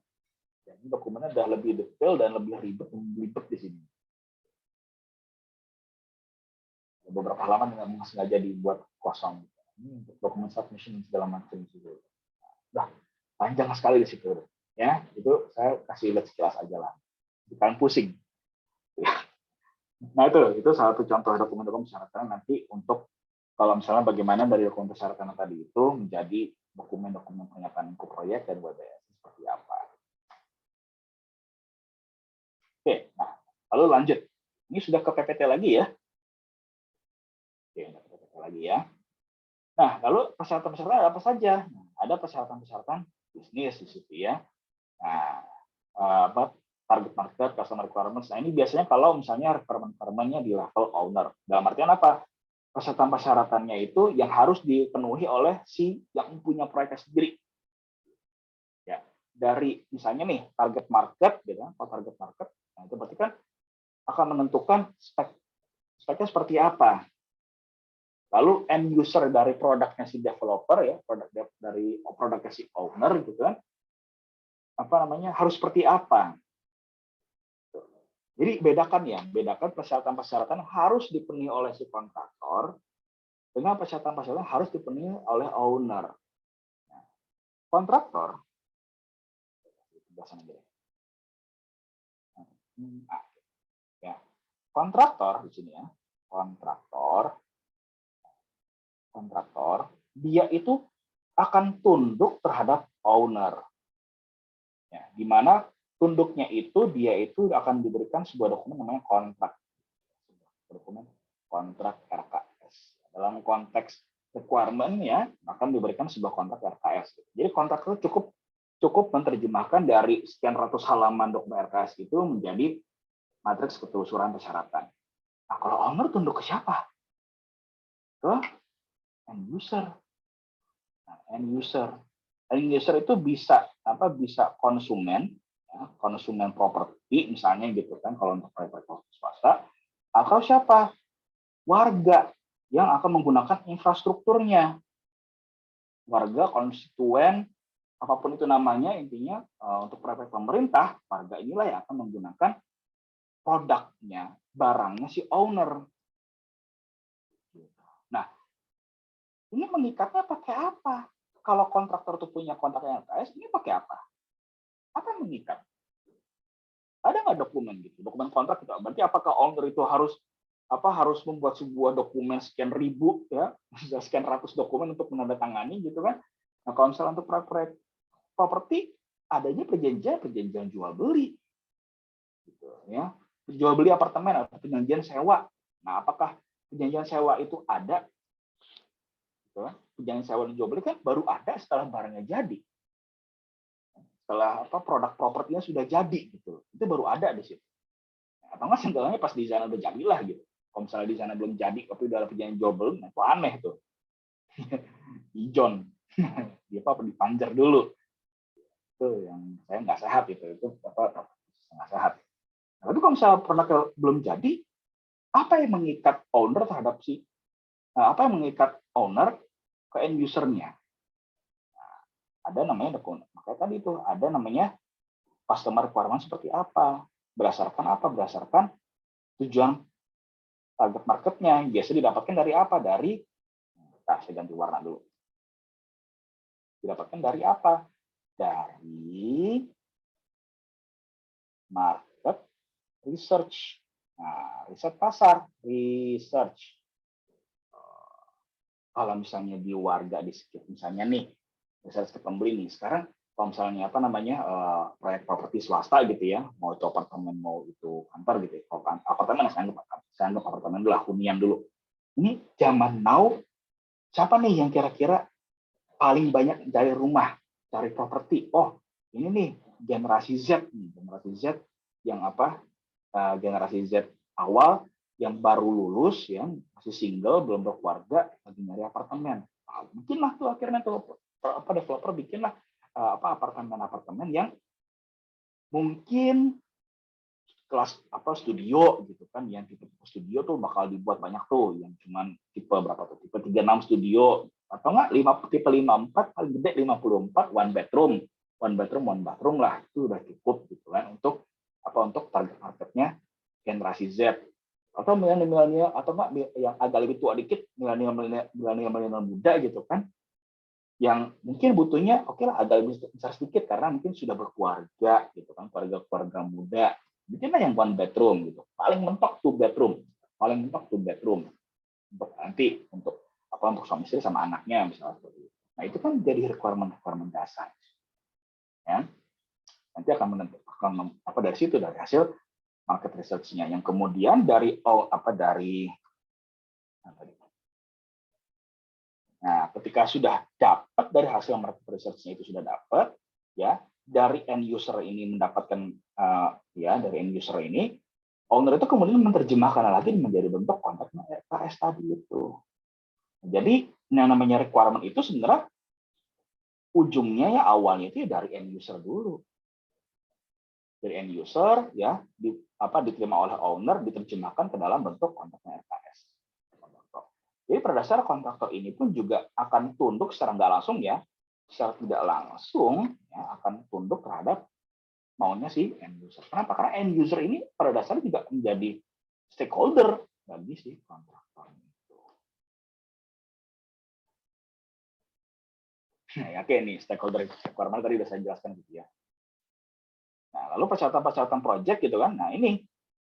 Ya, ini dokumennya udah lebih detail dan lebih ribet di sini. Beberapa halaman yang sengaja dibuat kosong. Ini untuk dokumen submission segala macam gitu. Nah, panjang sekali di situ. Ya, itu saya kasih lihat sekilas aja lah. Kalian pusing. Nah, itu salah satu contoh dokumen-dokumen persyaratan nanti untuk kalau misalnya bagaimana dari dokumen persyaratan tadi itu menjadi dokumen-dokumen pernyataan input proyek dan WBS seperti apa. Oke, nah lalu lanjut. Ini sudah ke PPT lagi ya. Oke, ke PPT lagi ya. Nah, lalu persyaratan-persyaratan apa saja? Nah, ada persyaratan-persyaratan bisnis di situ ya. Nah, target market, customer requirements. Nah, ini biasanya kalau misalnya requirement-nya di level owner. Dalam artian apa? Persyaratan-persyaratannya itu yang harus dipenuhi oleh si yang punya proyeknya sendiri. Ya, dari misalnya nih target market gitu kan, kalau target market, nah itu berarti kan akan menentukan speknya seperti apa. Lalu end user dari produknya si developer ya, dari produknya si owner gitu kan, harus seperti apa. Jadi bedakan persyaratan-persyaratan harus dipenuhi oleh si kontraktor dengan persyaratan-persyaratan harus dipenuhi oleh owner. Kontraktor, kontraktor di sini ya, kontraktor, dia itu akan tunduk terhadap owner. Ya, di mana tunduknya itu dia itu akan diberikan sebuah dokumen namanya kontrak. Dokumen kontrak RKS. Dalam konteks requirement ya akan diberikan sebuah kontrak RKS. Jadi kontrak itu cukup menerjemahkan dari sekian ratus halaman dokumen RKS itu menjadi matriks ketelusuran persyaratan. Nah, kalau owner tunduk ke siapa? Ke end user. Nah, end user itu bisa konsumen, ya, konsumen properti misalnya gitu kan kalau untuk private swasta, atau siapa? Warga yang akan menggunakan infrastrukturnya. Warga, konstituen, apapun itu namanya, intinya untuk private pemerintah, warga inilah yang akan menggunakan produknya, barangnya si owner. Nah, ini mengikatnya pakai apa? Kalau kontraktor itu punya kontrak RKS, ini pakai apa? Apa yang mengikat? Ada nggak dokumen gitu? Dokumen kontrak itu. Berarti apakah owner itu harus membuat sebuah dokumen sekian ribu ya, sekian ratus dokumen untuk menandatangani gitu kan? Nah, kalau misalnya untuk proyek properti adanya perjanjian jual beli, gitu ya, jual beli apartemen atau perjanjian sewa. Nah, apakah perjanjian sewa itu ada? Perjanjian sewa dan jual beli kan baru ada setelah barangnya jadi, setelah produk propertinya sudah jadi gitu, itu baru ada di situ. Atau nggak seenggaknya pas di sana udah jadilah gitu. Kalau misalnya di sana belum jadi tapi udah ada perjanjian jual beli, nah itu aneh tuh. Ijon, dia dipanjer dulu, itu yang saya nggak sehat itu nggak sehat. Nah, tapi kalau misalnya produknya belum jadi, apa yang mengikat owner terhadap apa yang mengikat owner ke end usernya? Nah, ada namanya dokumen. Makanya tadi itu ada namanya customer requirement seperti apa? Berdasarkan apa? Berdasarkan tujuan target marketnya. Biasa didapatkan dari apa? Saya ganti warna dulu. Didapatkan dari apa? Dari market research. Nah, riset pasar, research. Kalau misalnya di warga di sekitar, misalnya nih, misalnya pembeli nih, sekarang kalau misalnya proyek properti swasta gitu ya, mau itu apartemen mau itu kantor gitu, kalau apartemen saya anggap apartemen dulu, hunian dulu. Ini zaman now, siapa nih yang kira-kira paling banyak cari rumah, cari properti? Oh, ini nih generasi Z yang generasi Z awal yang baru lulus, yang masih single, belum berkeluarga, lagi nyari apartemen. Bikinlah tuh akhirnya tuh developer bikinlah apartemen yang mungkin kelas studio gitu kan, yang tipe studio tuh bakal dibuat banyak tuh, yang cuman tipe berapa tuh, tipe 36 studio atau enggak tipe 54 paling gede 54 one bathroom lah, itu udah cukup gitu kan untuk target marketnya generasi Z atau milenial atau enggak yang agak lebih tua dikit, milenial muda gitu kan, yang mungkin butuhnya agak lebih besar sedikit karena mungkin sudah berkeluarga gitu kan, keluarga muda, bikinlah yang one bedroom gitu, paling mentok two bedroom untuk nanti untuk suami istri sama anaknya misalnya. Nah itu kan jadi requirement dasar ya, nanti akan menentukan dari situ, dari hasil market research-nya, yang kemudian nah, ketika sudah dapat dari hasil market research-nya itu sudah dapat, ya dari end user ini mendapatkan dari end user ini, owner itu kemudian menerjemahkan lagi menjadi bentuk kontrak RKS tadi itu. Jadi yang namanya requirement itu sebenarnya ujungnya ya awalnya itu ya dari end user dulu. Dari end user ya diterima oleh owner, diterjemahkan ke dalam bentuk kontraknya RKS. Jadi pada dasar kontraktor ini pun juga akan tunduk secara nggak langsung ya, secara tidak langsung ya, akan tunduk terhadap maunya si end user. Kenapa? Karena end user ini pada dasarnya juga menjadi stakeholder bagi si kontraktor itu. Nah, ya, oke nih stakeholder requirement tadi udah saya jelaskan gitu ya. Nah, lalu persyaratan-persyaratan project gitu kan. Nah, ini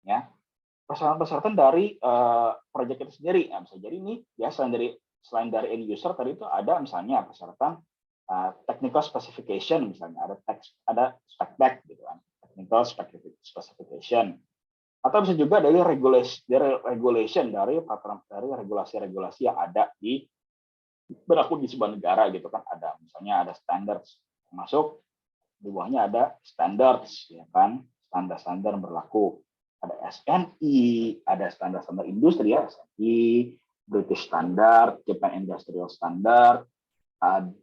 ya persyaratan-persyaratan dari project itu sendiri. Nah, bisa jadi ini ya selain dari end user tadi itu ada misalnya persyaratan technical specification, misalnya ada spec back gitu kan, technical specification, atau bisa juga dari regulation dari regulasi-regulasi yang ada berlaku di sebuah negara gitu kan. Ada misalnya ada standards, termasuk di bawahnya ada standards ya kan, standar-standar berlaku. Ada SNI, ada standar-standar industri ya, SNI, British Standard, Japan Industrial Standard, ada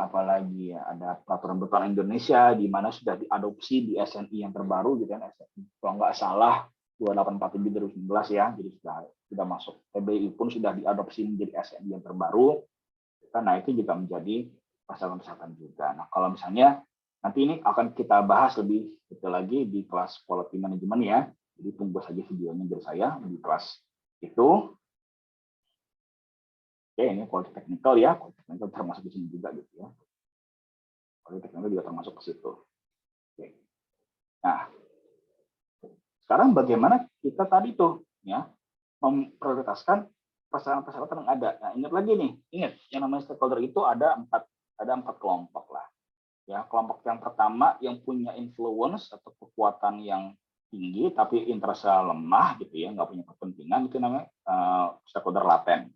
apalagi ya, ada peraturan bertuan Indonesia di mana sudah diadopsi di SNI yang terbaru gitu kan, SNI kalau nggak salah 284 2019 ya, jadi sudah masuk. PBI pun sudah diadopsi menjadi SNI yang terbaru. Nah, itu juga menjadi persyaratan-persyaratan juga. Nah, kalau misalnya nanti ini akan kita bahas lebih detail lagi di kelas quality management ya. Jadi tunggu saja videonya dari saya di kelas itu. Oke, ini quality technical ya. Quality technical termasuk di sini juga gitu ya. Quality technical juga termasuk ke situ. Oke. Nah, sekarang bagaimana kita tadi tuh ya memprioritaskan persyaratan-persyaratan yang ada. Nah, ingat lagi nih, yang namanya stakeholder itu ada empat kelompok lah. Ya, kelompok yang pertama yang punya influence atau kekuatan yang tinggi tapi interestnya lemah gitu ya, nggak punya kepentingan, itu namanya stakeholder laten.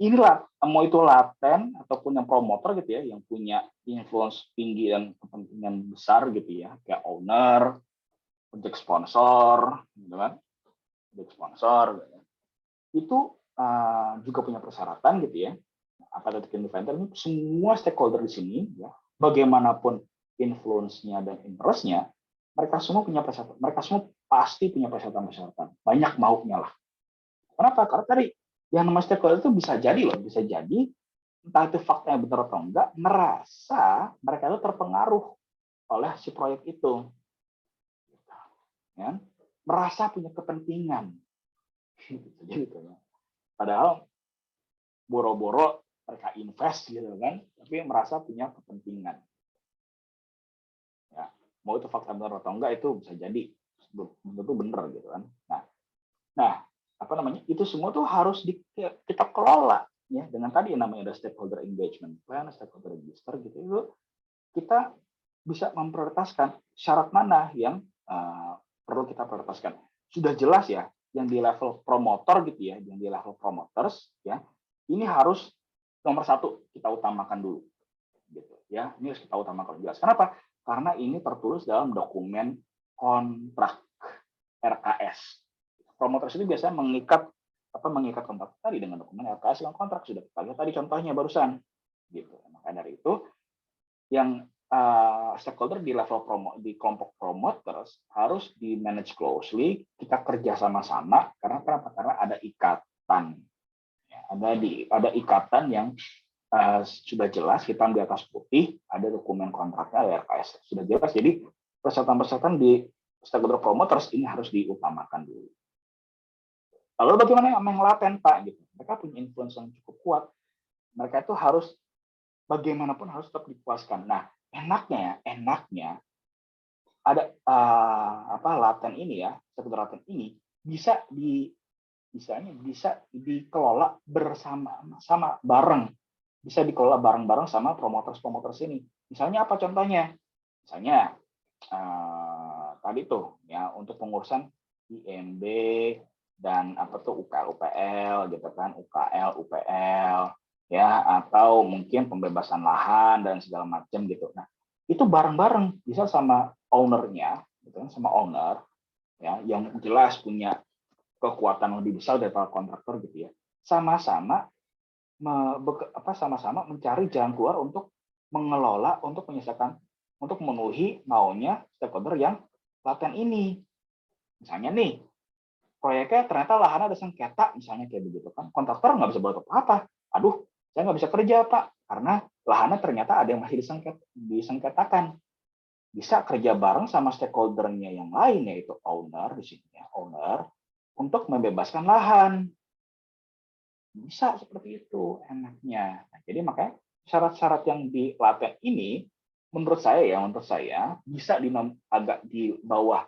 Inilah mau itu laten ataupun yang promotor gitu ya, yang punya influence tinggi dan kepentingan besar gitu ya, kayak owner, project sponsor, gitu kan, project sponsor, gitu. Itu juga punya persyaratan gitu ya. Apa itu independen? Ini semua stakeholder di sini ya, bagaimanapun influence-nya dan interest-nya, mereka semua punya persyaratan. Mereka semua pasti punya persyaratan-persyaratan. Banyak maunya lah. Kenapa? Karena tadi yang namanya stakeholder itu bisa jadi loh, bisa jadi entah itu faktanya benar atau enggak, merasa mereka itu terpengaruh oleh si proyek itu. Ya? Merasa punya kepentingan. Gitu ya. Padahal boro-boro mereka invest gitu kan, tapi merasa punya kepentingan. Ya, mau itu fakta benar atau enggak itu bisa jadi tentu benar gitu kan. Nah, apa namanya? Itu semua tuh harus kita kelola ya dengan tadi yang namanya ada stakeholder engagement plan, stakeholder register gitu. Itu kita bisa memprioritaskan syarat mana yang perlu kita prioritaskan. Sudah jelas ya, yang di level promotor gitu ya, yang di level promoters ya, ini harus nomor satu kita utamakan dulu, gitu ya. Ini harus kita utamakan jelas. Kenapa? Karena ini tertulis dalam dokumen kontrak RKS. Promoters itu biasanya mengikat kontrak tadi dengan dokumen RKS yang kontrak sudah kita lihat tadi contohnya barusan, gitu. Maka dari itu yang stakeholder di level di kelompok promoters harus di manage closely, kita kerja sama-sama karena kenapa? Karena ada ikatan. Ya, ada ikatan yang sudah jelas hitam di atas putih, ada dokumen kontraknya RKS sudah jelas. Jadi persyaratan-persyaratan di stakeholder promoters ini harus diutamakan dulu. Lalu bagaimana yang laten Pak? Gitu. Mereka punya influence yang cukup kuat. Mereka itu harus bagaimanapun harus tetap dipuaskan. Nah, enaknya ada laten ini ya, stakeholder laten ini bisa dikelola bersama bareng, bisa dikelola bareng-bareng sama promoters ini. Misalnya apa contohnya? Misalnya tadi tuh ya untuk pengurusan IMB dan UKL UPL gitu kan, UKL UPL ya, atau mungkin pembebasan lahan dan segala macam gitu. Nah, itu bareng-bareng bisa sama ownernya gitu kan, sama owner ya yang jelas punya kekuatan lebih besar daripada kontraktor gitu ya, sama-sama mencari jalan keluar untuk mengelola untuk menyelesaikan, untuk memenuhi maunya stakeholder yang laten ini. Misalnya nih, proyeknya ternyata lahannya ada sengketa, misalnya kayak begitu kan, kontraktor nggak bisa buat apa-apa. Aduh, saya nggak bisa kerja Pak, karena lahannya ternyata ada yang masih disengketakan. Bisa kerja bareng sama stakeholder-nya yang lain, yaitu owner di sini ya, owner, untuk membebaskan lahan. Bisa seperti itu enaknya. Nah, jadi makanya syarat-syarat yang di laten ini, menurut saya bisa agak di bawah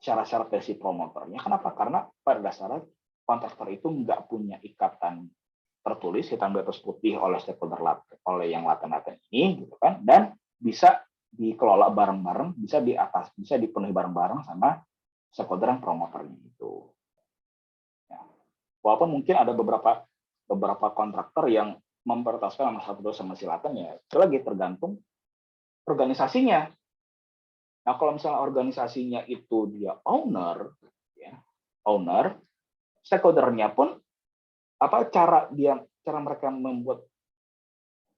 syarat-syarat dari si promotornya. Kenapa? Karena pada dasarnya kontraktor itu nggak punya ikatan tertulis hitam di atas putih oleh stakeholder oleh yang laten-laten ini, gitu kan? Dan bisa dikelola bareng-bareng, bisa dipenuhi bareng-bareng sama stakeholder yang promotornya itu. Ya. Walaupun mungkin ada beberapa kontraktor yang memprioritaskan nomor 1 sama si laten, ya itu lagi tergantung organisasinya. Nah, kalau misalnya organisasinya itu dia owner, ya, stakeholder-nya pun cara mereka membuat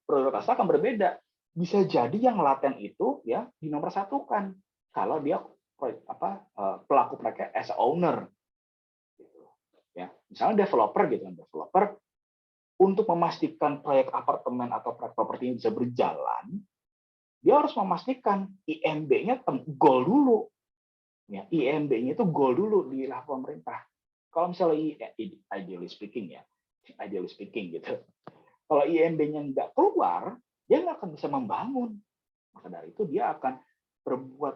prioritas akan berbeda. Bisa jadi yang laten itu ya dinomorsatukan kalau dia pelaku proyek as owner. Gitu. Ya, misalnya developer gitu kan, developer untuk memastikan proyek apartemen atau proyek properti ini bisa berjalan, dia harus memastikan IMB-nya goal dulu. Ya, IMB-nya itu goal dulu di level pemerintah. Kalau misalnya ideally speaking gitu. Kalau IMB-nya nggak keluar, dia nggak akan bisa membangun. Maka dari itu dia akan berbuat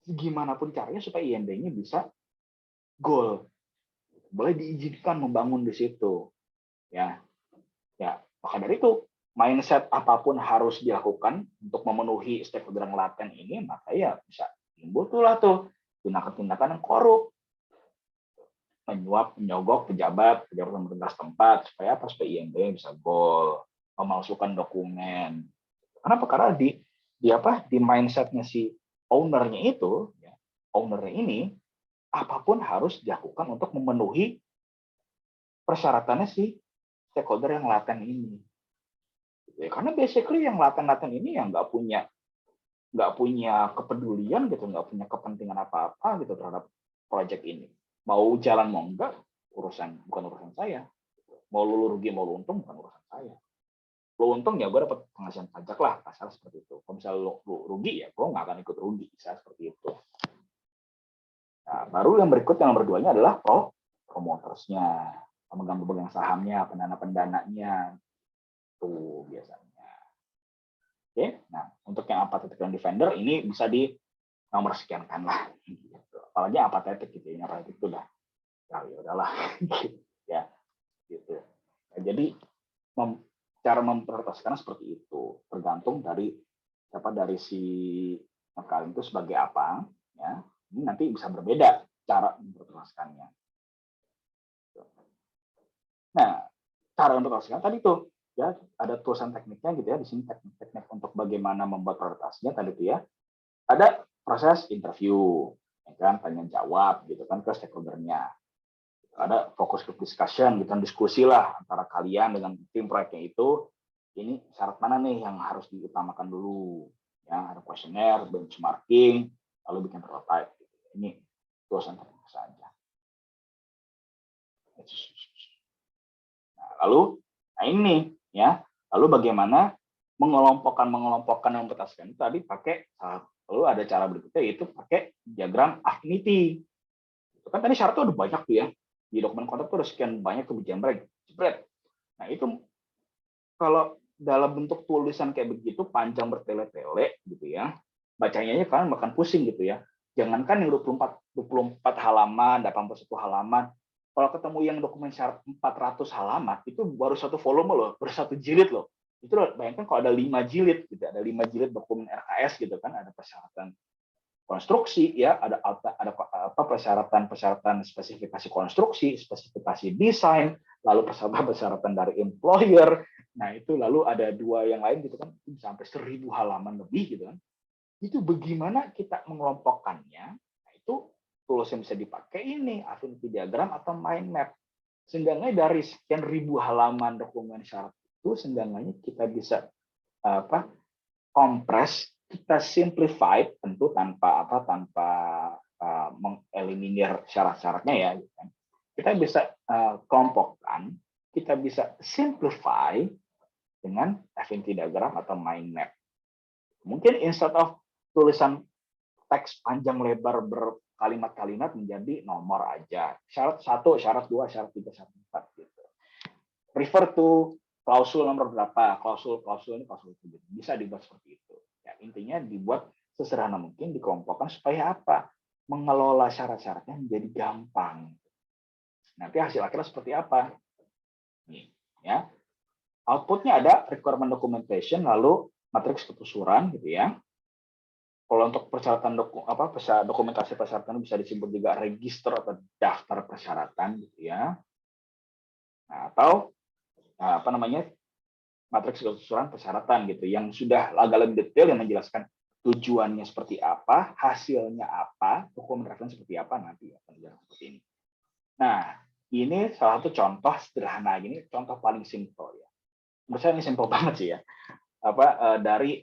gimana pun caranya supaya IMB-nya bisa goal. Boleh diizinkan membangun di situ. Ya, maka dari itu mindset apapun harus dilakukan untuk memenuhi stakeholder yang laten ini, maka ya bisa timbul tuh tindakan-tindakan yang korup, menyuap, menyogok pejabat pemerintah setempat supaya IMB bisa goal, memalsukan dokumen. Kenapa? Karena di mindsetnya si ownernya itu, ya, ownernya ini apapun harus dilakukan untuk memenuhi persyaratannya si stakeholder yang laten ini. Ya, karena basically yang laten-laten ini yang nggak punya kepedulian gitu, nggak punya kepentingan apa-apa gitu terhadap proyek ini. Mau jalan mau enggak, bukan urusan saya. Mau lu rugi mau lu untung bukan urusan saya. Lu untung ya gue dapat penghasilan pajak lah, kasar seperti itu. Kalau misalnya lu rugi ya gue nggak akan ikut rugi, bisa seperti itu. Nah, baru yang berikut yang nomor 2-nya adalah promotorsnya, pemegang sahamnya, pendana-pendananya, itu biasanya. Oke, nah untuk yang apathetic defender ini bisa di nomor sekiankan lah. Gitu. Apalagi apathetic gitu, ini apathetic itu udah, ya udahlah, ya, gitu. Nah, jadi cara memprioritaskan seperti itu, tergantung dari si kalian itu sebagai apa, ya. Ini nanti bisa berbeda cara memprioritaskannya. Nah, cara memprioritaskan tadi tuh, ya ada tulisan tekniknya gitu ya, di sini teknik untuk bagaimana membuat prioritasnya tadi tuh ya. Ada proses interview, ya kan, tanya jawab gitu kan ke stakeholder-nya. Ada focus group discussion gitu kan, diskusi lah antara kalian dengan tim proyeknya itu. Ini syarat mana nih yang harus diutamakan dulu? Ya, ada kuesioner, benchmarking, lalu bikin prototype. Gitu. Ini tulisan teknik saja. Nah, lalu, ini ya, lalu bagaimana mengelompokkan yang mempetaskan tadi pakai, lalu ada cara berikutnya yaitu pakai diagram affinity. Itu kan tadi syaratnya udah banyak tuh ya, di dokumen kontrak tuh udah sekian banyak tuh jembrek. Nah itu kalau dalam bentuk tulisan kayak begitu panjang bertele-tele gitu ya, bacanya kalian bahkan pusing gitu ya. Jangankan yang 24 halaman, 81 halaman, kalau ketemu yang dokumen syarat 400 halaman, itu baru satu volume loh, baru satu jilid loh. Itu loh, bayangkan kalau ada 5 jilid, gitu, ada 5 jilid dokumen RKS gitu kan, ada persyaratan konstruksi, ya, ada persyaratan spesifikasi konstruksi, spesifikasi desain, lalu persyaratan dari employer. Nah itu lalu ada 2 yang lain gitu kan, sampai 1000 halaman lebih gitu kan. Itu bagaimana kita mengelompokkannya? Nah itu tools yang bisa dipakai ini affinity diagram atau mind map. Seenggaknya dari sekian ribu halaman dokumen syarat itu, seenggaknya kita bisa kompres, kita simplify, tentu tanpa mengeliminir syarat-syaratnya ya. Gitu kan. Kita bisa kelompokkan, kita bisa simplify dengan affinity diagram atau mind map. Mungkin instead of tulisan teks panjang lebar berkalimat-kalimat menjadi nomor aja. Syarat 1, syarat 2, syarat 3, syarat 4 gitu. Refer to klausul nomor berapa, klausul ini klausul itu. Bisa dibuat seperti itu. Ya, intinya dibuat sesederhana mungkin, dikelompokkan supaya apa? Mengelola syarat-syaratnya menjadi gampang. Nanti hasil akhirnya seperti apa? Nih, ya. Outputnya ada requirement documentation, lalu matriks ketelusuran gitu ya. Kalau untuk persyaratan dokumentasi persyaratan bisa disebut juga register atau daftar persyaratan gitu ya. Nah, atau matriks ketelusuran persyaratan gitu yang sudah agak lebih detail yang menjelaskan tujuannya seperti apa, hasilnya apa, dokumen referensi seperti apa nanti akan dijelaskan seperti ini. Nah, ini salah satu contoh sederhana ini, contoh paling simpel ya. Menurut saya ini simpel banget sih ya. Dari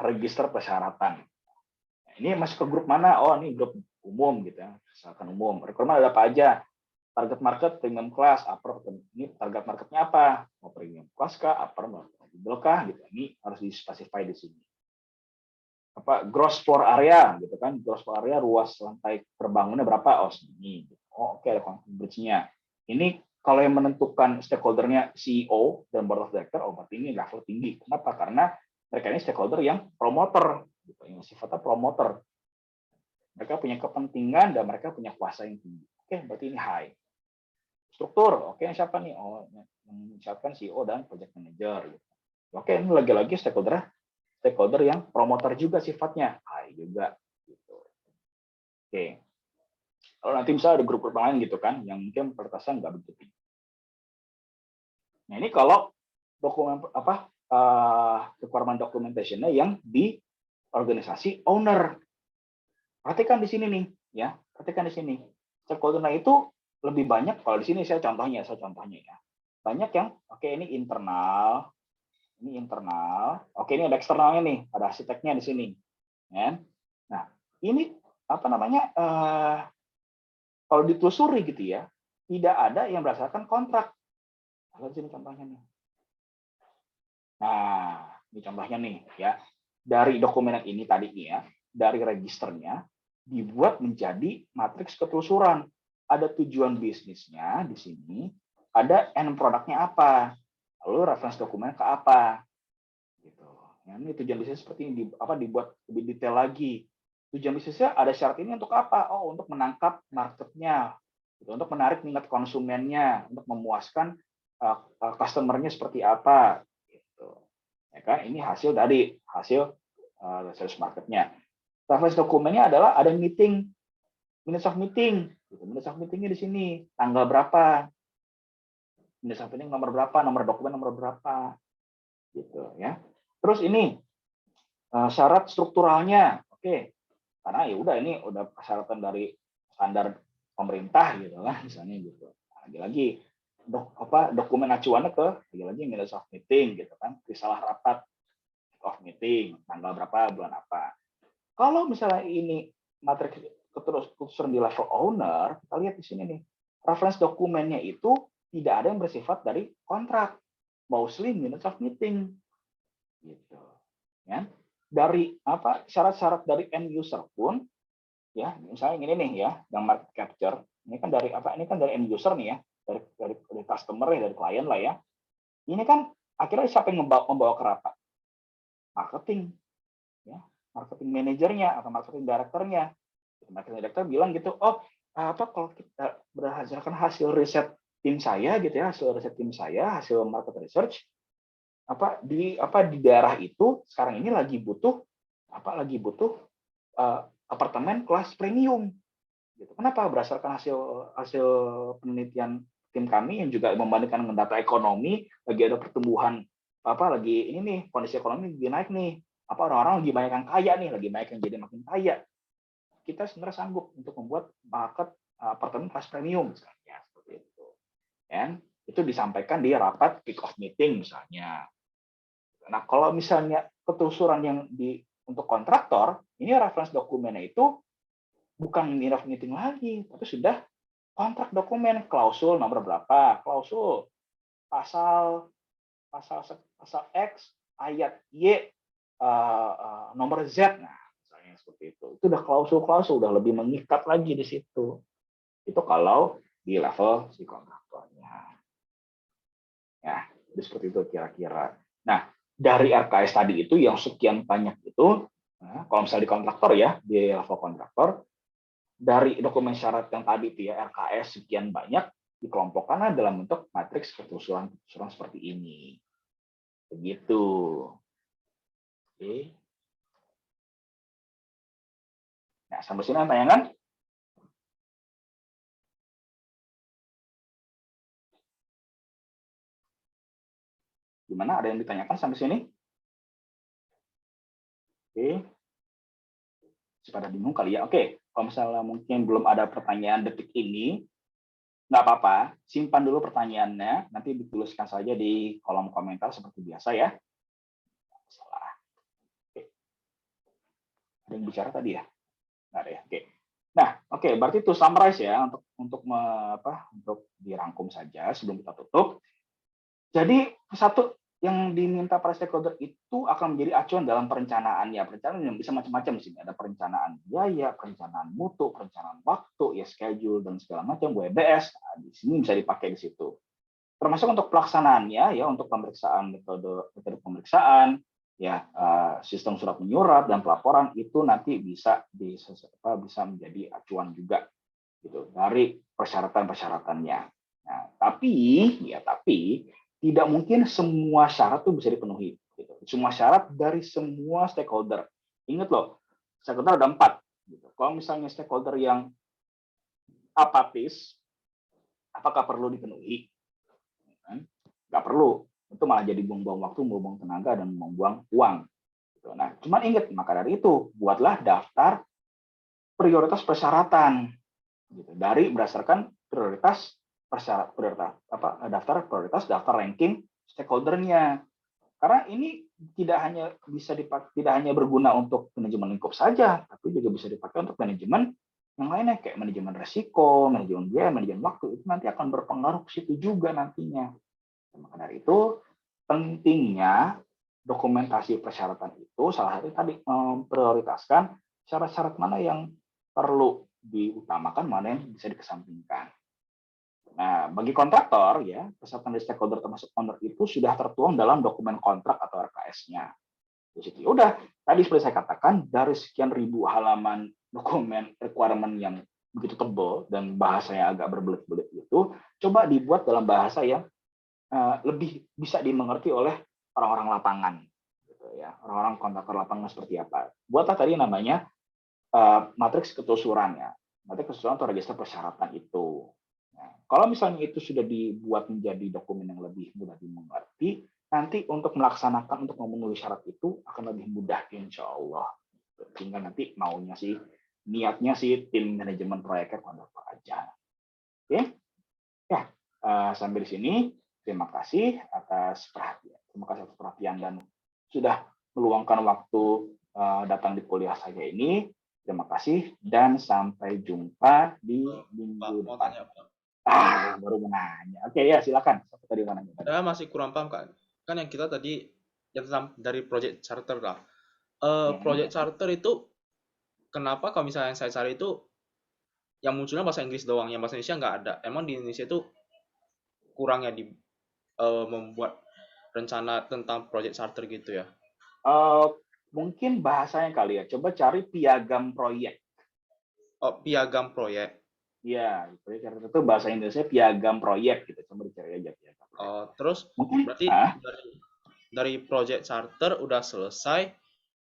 register persyaratan. Nah, ini masuk ke grup mana? Oh, ini grup umum gitu ya, persyaratan umum. Requirement ada apa aja? Target market premium class, upper. Ini target marketnya apa? Mau premium class kah, upper, middle kah? Gitu. Ini harus dispesify di sini. Gross floor area gitu kan? Gross floor area luas lantai terbangunnya berapa? Oh, segini. Oh, oke, ada conflict bridge-nya. Ini kalau yang menentukan stakeholder-nya CEO dan board of director, oh berarti ini level tinggi. Kenapa? Karena mereka ini stakeholder yang promoter, gitu, yang sifatnya promoter. Mereka punya kepentingan dan mereka punya kuasa yang tinggi. Oke, berarti ini high. Struktur, oke, siapa nih? Oh, misalkan CEO dan project manager. Gitu. Oke, ini lagi-lagi stakeholder yang promoter juga sifatnya, high juga. Gitu. Oke. Kalau nanti misalnya ada grup lain gitu kan, yang mungkin pertasan nggak begitu tinggi. Nah ini kalau dokumen requirement documentation-nya yang di organisasi owner. Perhatikan di sini nih, ya. Perhatikan di sini. Stakeholder itu lebih banyak kalau di sini saya contohnya ya. Banyak yang oke ini internal, oke ini ada eksternalnya nih, ada arsiteknya di sini. Ya. Nah, ini kalau ditelusuri gitu ya, tidak ada yang berdasarkan kontrak. Lihat sini contohnya nih. Nah, ini contohnya nih ya. Dari dokumen yang ini tadi nih ya, dari registernya dibuat menjadi matriks ketelusuran. Ada tujuan bisnisnya di sini, ada end produknya apa, lalu reference dokumen ke apa. Gitu. Ya, ini tujuan bisnis seperti ini dibuat lebih detail lagi. Tujuan bisnisnya ada syarat ini untuk apa? Oh, untuk menangkap marketnya, gitu. Untuk menarik minat konsumennya, untuk memuaskan customer-nya seperti apa. Gitu. Ya kan? Ini hasil research marketnya. Reference dokumennya adalah ada meeting, minutes of meeting. Gitu. Minutes of meetingnya di sini, tanggal berapa, minutes of meeting nomor berapa, nomor dokumen nomor berapa, gitu ya. Terus ini syarat strukturalnya, oke, karena ya udah ini udah persyaratan dari standar pemerintah gitu lah, misalnya gitu. Lagi-lagi dokumen acuannya ke lagi-lagi minutes of meeting gitu kan, risalah rapat of meeting, tanggal berapa, bulan apa. Kalau misalnya ini matriks ketelusuran di level owner, kita lihat di sini nih, reference dokumennya itu tidak ada yang bersifat dari kontrak, mostly minutes of meeting, gitu. Ya. Dari syarat-syarat dari end user pun, ya misalnya ini nih ya, yang market capture, ini kan dari Ini kan dari end user nih ya, dari customer ya, dari klien lah ya. Ini kan akhirnya siapa yang membawa ke rapat? Marketing, ya. Marketing manajernya atau marketing directornya. Marketing director bilang gitu, oh kalau kita berdasarkan hasil riset tim saya gitu ya, hasil market research, di daerah itu sekarang ini lagi butuh apartemen kelas premium. Gitu. Kenapa? Berdasarkan hasil penelitian tim kami yang juga membandingkan dengan data ekonomi, lagi ada pertumbuhan lagi ini nih kondisi ekonomi lagi naik nih. Orang-orang lagi banyak yang kaya nih, lagi banyak yang jadi makin kaya. Kita sebenarnya sanggup untuk membuat market apartemen kelas premium misalnya seperti itu. Dan itu disampaikan di rapat kick off meeting misalnya. Nah, kalau misalnya ketelusuran yang untuk kontraktor, ini reference dokumennya itu bukan draft meeting lagi, tapi sudah kontrak dokumen, klausul nomor berapa, klausul pasal X ayat Y nomor Z. Nah, misalnya seperti itu. Itu udah klausul-klausul, udah lebih mengikat lagi di situ. Itu kalau di level si kontraktornya. Ya, jadi seperti itu kira-kira. Nah, dari RKS tadi itu yang sekian banyak itu, nah, kalau misalnya di kontraktor ya, di level kontraktor, dari dokumen syarat yang tadi itu ya, RKS sekian banyak, dikelompokkan dalam bentuk matriks ketelusuran seperti ini. Begitu. Oke. Nah, sampai sini ada tayangan? Gimana? Ada yang ditanyakan sampai sini? Oke. Pada bingung kali ya. Oke, kalau misalnya mungkin belum ada pertanyaan detik ini, nggak apa-apa, simpan dulu pertanyaannya, nanti dituliskan saja di kolom komentar seperti biasa ya. Salah. Oke. Ada yang bicara tadi ya? Nggak ada ya. Oke. Nah, oke, berarti itu summarize ya untuk dirangkum saja sebelum kita tutup. Jadi satu yang diminta para stakeholder itu akan menjadi acuan dalam perencanaannya. Perencanaan yang bisa macam-macam di sini. Ada perencanaan biaya, perencanaan mutu, perencanaan waktu, ya schedule dan segala macam, WBS. Nah, di sini bisa dipakai di situ. Termasuk untuk pelaksanaannya ya, untuk pemeriksaan metode pemeriksaan, ya sistem surat menyurat dan pelaporan itu nanti bisa menjadi acuan juga gitu dari persyaratan-persyaratannya. Nah, tapi tidak mungkin semua syarat itu bisa dipenuhi. Gitu. Semua syarat dari semua stakeholder. Ingat loh, stakeholder ada 4. Gitu. Kalau misalnya stakeholder yang apatis, apakah perlu dipenuhi? Nggak perlu. Itu malah jadi buang-buang waktu, buang-buang tenaga, dan membuang uang. Gitu. Nah, cuma ingat, maka dari itu, buatlah daftar prioritas persyaratan. Gitu. Berdasarkan daftar ranking stakeholdernya. Karena ini tidak hanya berguna untuk manajemen lingkup saja, tapi juga bisa dipakai untuk manajemen yang lainnya kayak manajemen resiko, manajemen biaya, manajemen waktu. Itu nanti akan berpengaruh ke situ juga nantinya. Maka dari itu pentingnya dokumentasi persyaratan itu salah satu tadi memprioritaskan syarat-syarat mana yang perlu diutamakan, mana yang bisa dikesampingkan. Nah, bagi kontraktor ya, persyaratan dari stakeholder termasuk owner itu sudah tertuang dalam dokumen kontrak atau RKS-nya. Di situ udah, tadi seperti saya katakan, dari sekian ribu halaman dokumen requirement yang begitu tebal dan bahasanya agak berbelit-belit itu, coba dibuat dalam bahasa yang lebih bisa dimengerti oleh orang-orang lapangan, gitu ya, orang-orang kontraktor lapangan seperti apa. Buatlah tadi namanya matriks ketelusuran ya, matriks ketelusuran atau register persyaratan itu. Nah, kalau misalnya itu sudah dibuat menjadi dokumen yang lebih mudah dimengerti, nanti untuk melaksanakan, untuk memenuhi syarat itu akan lebih mudah, insya Allah. Tinggal nanti maunya sih, niatnya sih tim manajemen proyeknya kontraktor aja. Oke, ya sampai di sini. Terima kasih atas perhatian dan sudah meluangkan waktu datang di kuliah saya ini. Terima kasih dan sampai jumpa di minggu depan. Baru menanya. Oke ya, silakan. Tadi mana? Saya masih kurang paham kan. Kan yang kita tadi yang dari project charter lah. Project charter itu kenapa kalau misalnya yang saya cari itu yang munculnya bahasa Inggris doang, yang bahasa Indonesia nggak ada. Emang di Indonesia itu kurangnya di membuat rencana tentang project charter gitu ya? Mungkin bahasanya kali ya. Coba cari piagam proyek. Oh, piagam proyek. Iya, proyek charter itu bahasa Indonesia piagam proyek gitu. Coba dicari aja piagam proyek. Terus mungkin, berarti dari project charter udah selesai,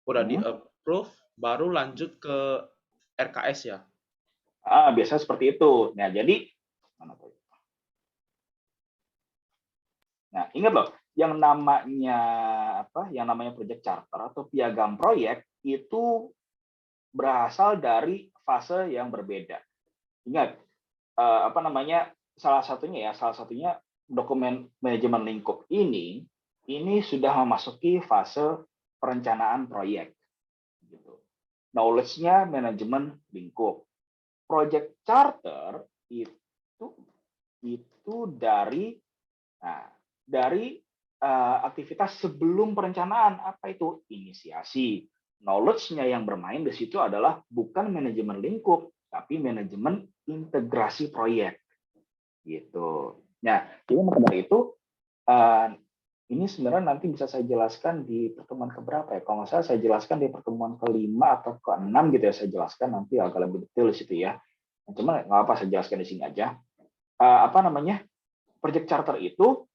udah di-approve, baru lanjut ke RKS ya? Biasanya seperti itu. Nah, jadi ingat loh, yang namanya project charter atau piagam proyek itu berasal dari fase yang berbeda. Ingat, salah satunya dokumen manajemen lingkup ini ini sudah memasuki fase perencanaan proyek. Gitu. Knowledge-nya manajemen lingkup. Project charter itu dari aktivitas sebelum perencanaan. Apa itu? Inisiasi. Knowledge-nya yang bermain di situ adalah bukan manajemen lingkup, tapi manajemen integrasi proyek. Gitu. Nah, jadi maka dari itu ini sebenarnya nanti bisa saya jelaskan di pertemuan keberapa ya? Kalau nggak salah saya jelaskan di pertemuan kelima atau keenam gitu ya. Saya jelaskan nanti agak lebih detail di situ ya. Cuma nggak apa, saya jelaskan di sini aja. Project charter itu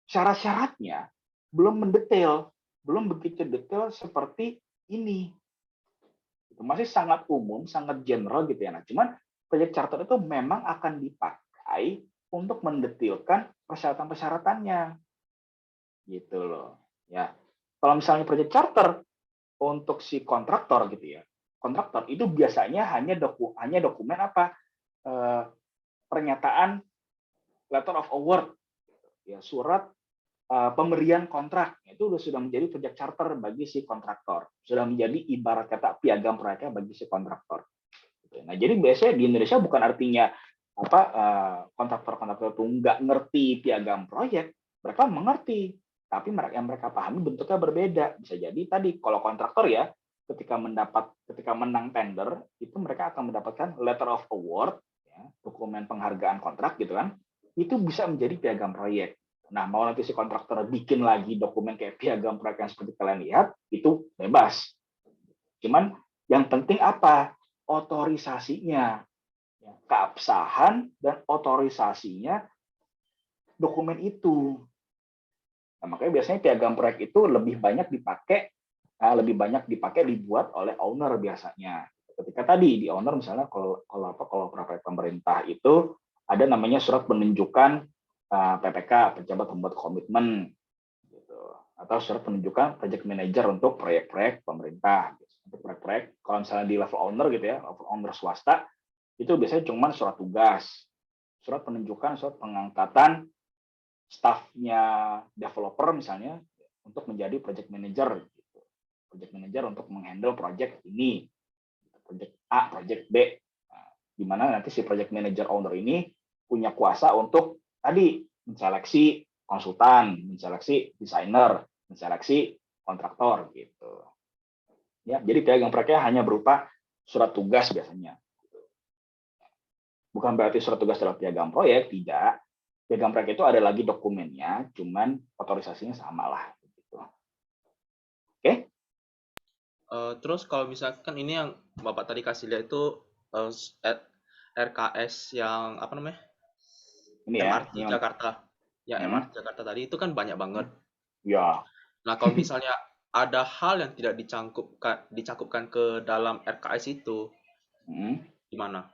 syarat-syaratnya belum mendetail, belum begitu detail seperti ini. Masih sangat umum, sangat general gitu ya. Nah, cuman project charter itu memang akan dipakai untuk mendetailkan persyaratan-persyaratannya. Gitu loh. Ya. Kalau misalnya project charter untuk si kontraktor gitu ya. Kontraktor itu biasanya hanya dokumen apa? Pernyataan letter of award. Ya, surat pemberian kontrak. Itu sudah menjadi project charter bagi si kontraktor. Sudah menjadi ibarat kata piagam proyeknya bagi si kontraktor. Nah, jadi biasanya di Indonesia bukan artinya kontraktor-kontraktor itu nggak ngerti piagam proyek, mereka mengerti, tapi yang mereka pahami bentuknya berbeda. Bisa jadi tadi kalau kontraktor ya, ketika menang tender itu mereka akan mendapatkan letter of award, ya, dokumen penghargaan kontrak gitu kan, itu bisa menjadi piagam proyek. Nah, mau nanti si kontraktor bikin lagi dokumen kayak piagam proyek yang seperti kalian lihat, itu bebas. Cuman yang penting apa? Otorisasinya. Keabsahan dan otorisasinya dokumen itu. Nah, makanya biasanya piagam proyek itu lebih banyak dipakai dibuat oleh owner biasanya. Ketika tadi di owner misalnya kalau proyek pemerintah itu ada namanya surat penunjukan PPK, pejabat pembuat komitmen, gitu. Atau surat penunjukan project manager untuk proyek-proyek pemerintah. Untuk proyek-proyek, kalau misalnya di level owner gitu ya, level owner swasta, itu biasanya cuma surat tugas, surat penunjukan, surat pengangkatan stafnya developer misalnya untuk menjadi project manager. Gitu. Project manager untuk menghandle project ini, project A, project B. Nah, di mana nanti si project manager owner ini punya kuasa untuk tadi menseleksi konsultan, menseleksi desainer, menseleksi kontraktor gitu. Ya, jadi piagam proyeknya hanya berupa surat tugas biasanya. Bukan berarti surat tugas dalam piagam proyek, tidak. Piagam proyek itu ada lagi dokumennya, cuman otorisasinya sama lah. Gitu. Oke? Terus kalau misalkan ini yang Bapak tadi kasih lihat itu RKS yang apa namanya? Ini ya. MRT Jakarta. Ya, MRT Jakarta tadi itu kan banyak banget. Ya. Nah, kalau misalnya ada hal yang tidak dicakupkan ke dalam RKS itu, gimana?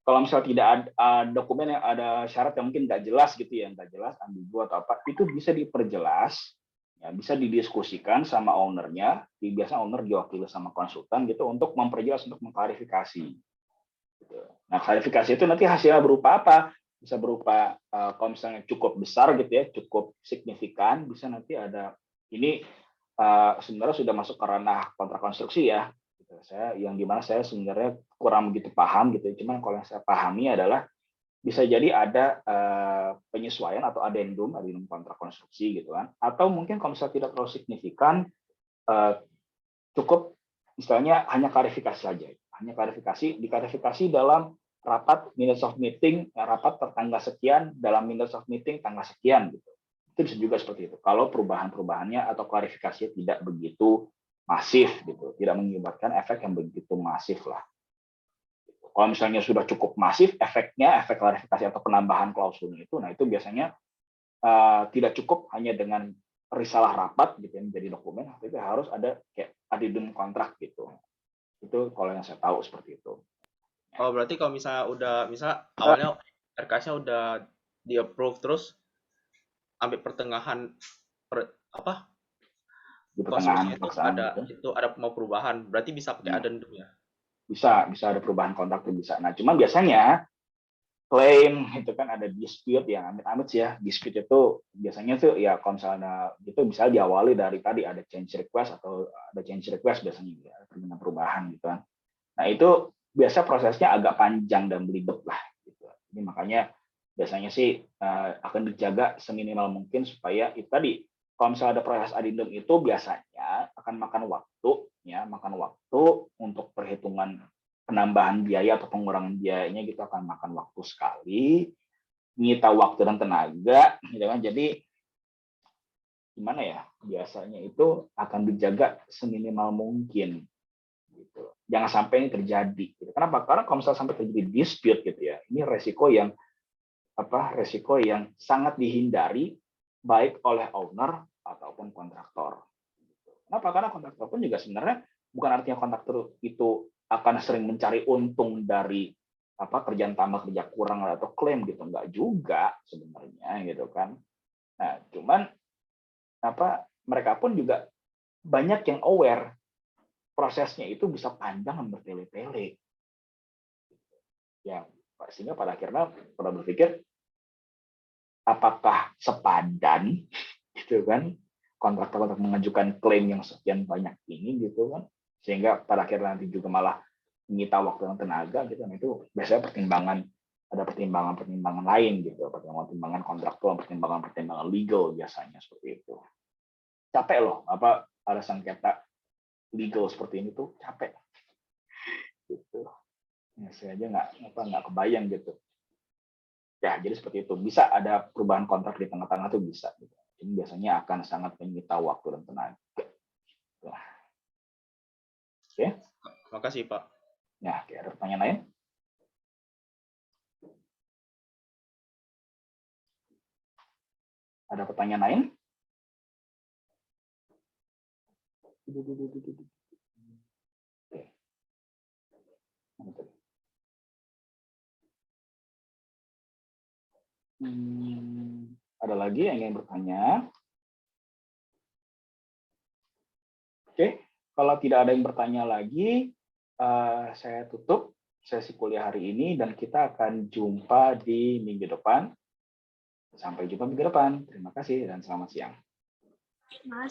Kalau misalnya tidak ada dokumen yang ada syarat yang mungkin nggak jelas gitu ya, nggak jelas, ambigu atau apa, itu bisa diperjelas, ya, bisa didiskusikan sama ownernya. Biasanya owner diwakili sama konsultan gitu untuk memperjelas, untuk mengklarifikasi. Gitu. Nah, klarifikasi itu nanti hasilnya berupa apa? Bisa berupa kalau misalnya cukup besar gitu ya, cukup signifikan, bisa nanti ada ini sebenarnya sudah masuk ke ranah kontrak konstruksi ya. Saya yang dimana saya sebenarnya kurang begitu paham gitu. Cuman kalau yang saya pahami adalah bisa jadi ada penyesuaian atau adendum kontrak konstruksi gitu kan. Atau mungkin kalau misalnya tidak terlalu signifikan, cukup misalnya hanya klarifikasi saja. Hanya diklarifikasi dalam rapat minutes of meeting, rapat tertanggal sekian dalam minutes of meeting tanggal sekian gitu. Itu bisa juga seperti itu. Kalau perubahan-perubahannya atau klarifikasinya tidak begitu masif gitu, tidak mengakibatkan efek yang begitu masif lah. Kalau misalnya sudah cukup masif efeknya, efek klarifikasi atau penambahan klausulnya itu, nah itu biasanya tidak cukup hanya dengan risalah rapat gitu yang menjadi dokumen, tapi harus ada kayak adendum kontrak gitu. Itu kalau yang saya tahu seperti itu. Oh, berarti kalau misalnya awalnya RKS-nya udah di-approve terus sampai pertengahan Di konstruksinya pertengahan itu ada mau perubahan, berarti bisa pakai adendum ya? Bisa ada perubahan kontrak tuh bisa. Nah, cuma biasanya claim itu kan ada dispute yang amit-amit sih ya. Dispute itu biasanya tuh ya kalau misalnya itu bisa diawali dari tadi ada change request atau ada change request biasanya ya, permintaan perubahan gitu kan. Nah itu biasa prosesnya agak panjang dan belibet lah gitu. Jadi makanya biasanya sih akan dijaga seminimal mungkin supaya itu tadi kalau misalnya ada proses adendum itu biasanya akan makan waktu untuk perhitungan penambahan biaya atau pengurangan biayanya gitu akan makan waktu sekali, menyita waktu dan tenaga, gitu kan. Jadi gimana ya? Biasanya itu akan dijaga seminimal mungkin. Gitu. Jangan sampai ini terjadi. Gitu. Kenapa? Karena kalau misalnya sampai terjadi dispute gitu ya, ini resiko yang sangat dihindari baik oleh owner ataupun kontraktor. Kenapa? Karena kontraktor pun juga sebenarnya bukan artinya kontraktor itu akan sering mencari untung dari kerjaan tambah, kerja kurang atau klaim gitu, enggak juga sebenarnya gitu kan. Nah, cuman mereka pun juga banyak yang aware prosesnya itu bisa panjang dan bertele-tele. Ya, sehingga pada akhirnya pada berpikir apakah sepadan gitu kan kontraktor untuk mengajukan klaim yang sekian banyak ini gitu kan, sehingga pada akhirnya nanti juga malah menyita waktu dan tenaga gitu. Itu biasanya ada pertimbangan lain gitu, pertimbangan kontraktor, pertimbangan legal biasanya seperti itu. Capek loh ada sengketa legal seperti ini tuh capek gitu. Ya, saya aja nggak kebayang gitu. Ya, jadi seperti itu. Bisa ada perubahan kontrak di tengah-tengah tuh bisa. Gitu. Ini biasanya akan sangat menyita waktu dan tenaga. Nah. Oke. Makasih, Pak. Ya, oke. Ada pertanyaan lain? Ada pertanyaan lain? Oke. Ada lagi yang ingin bertanya? Oke, kalau tidak ada yang bertanya lagi, saya tutup sesi kuliah hari ini dan kita akan jumpa di minggu depan. Sampai jumpa minggu depan. Terima kasih dan selamat siang.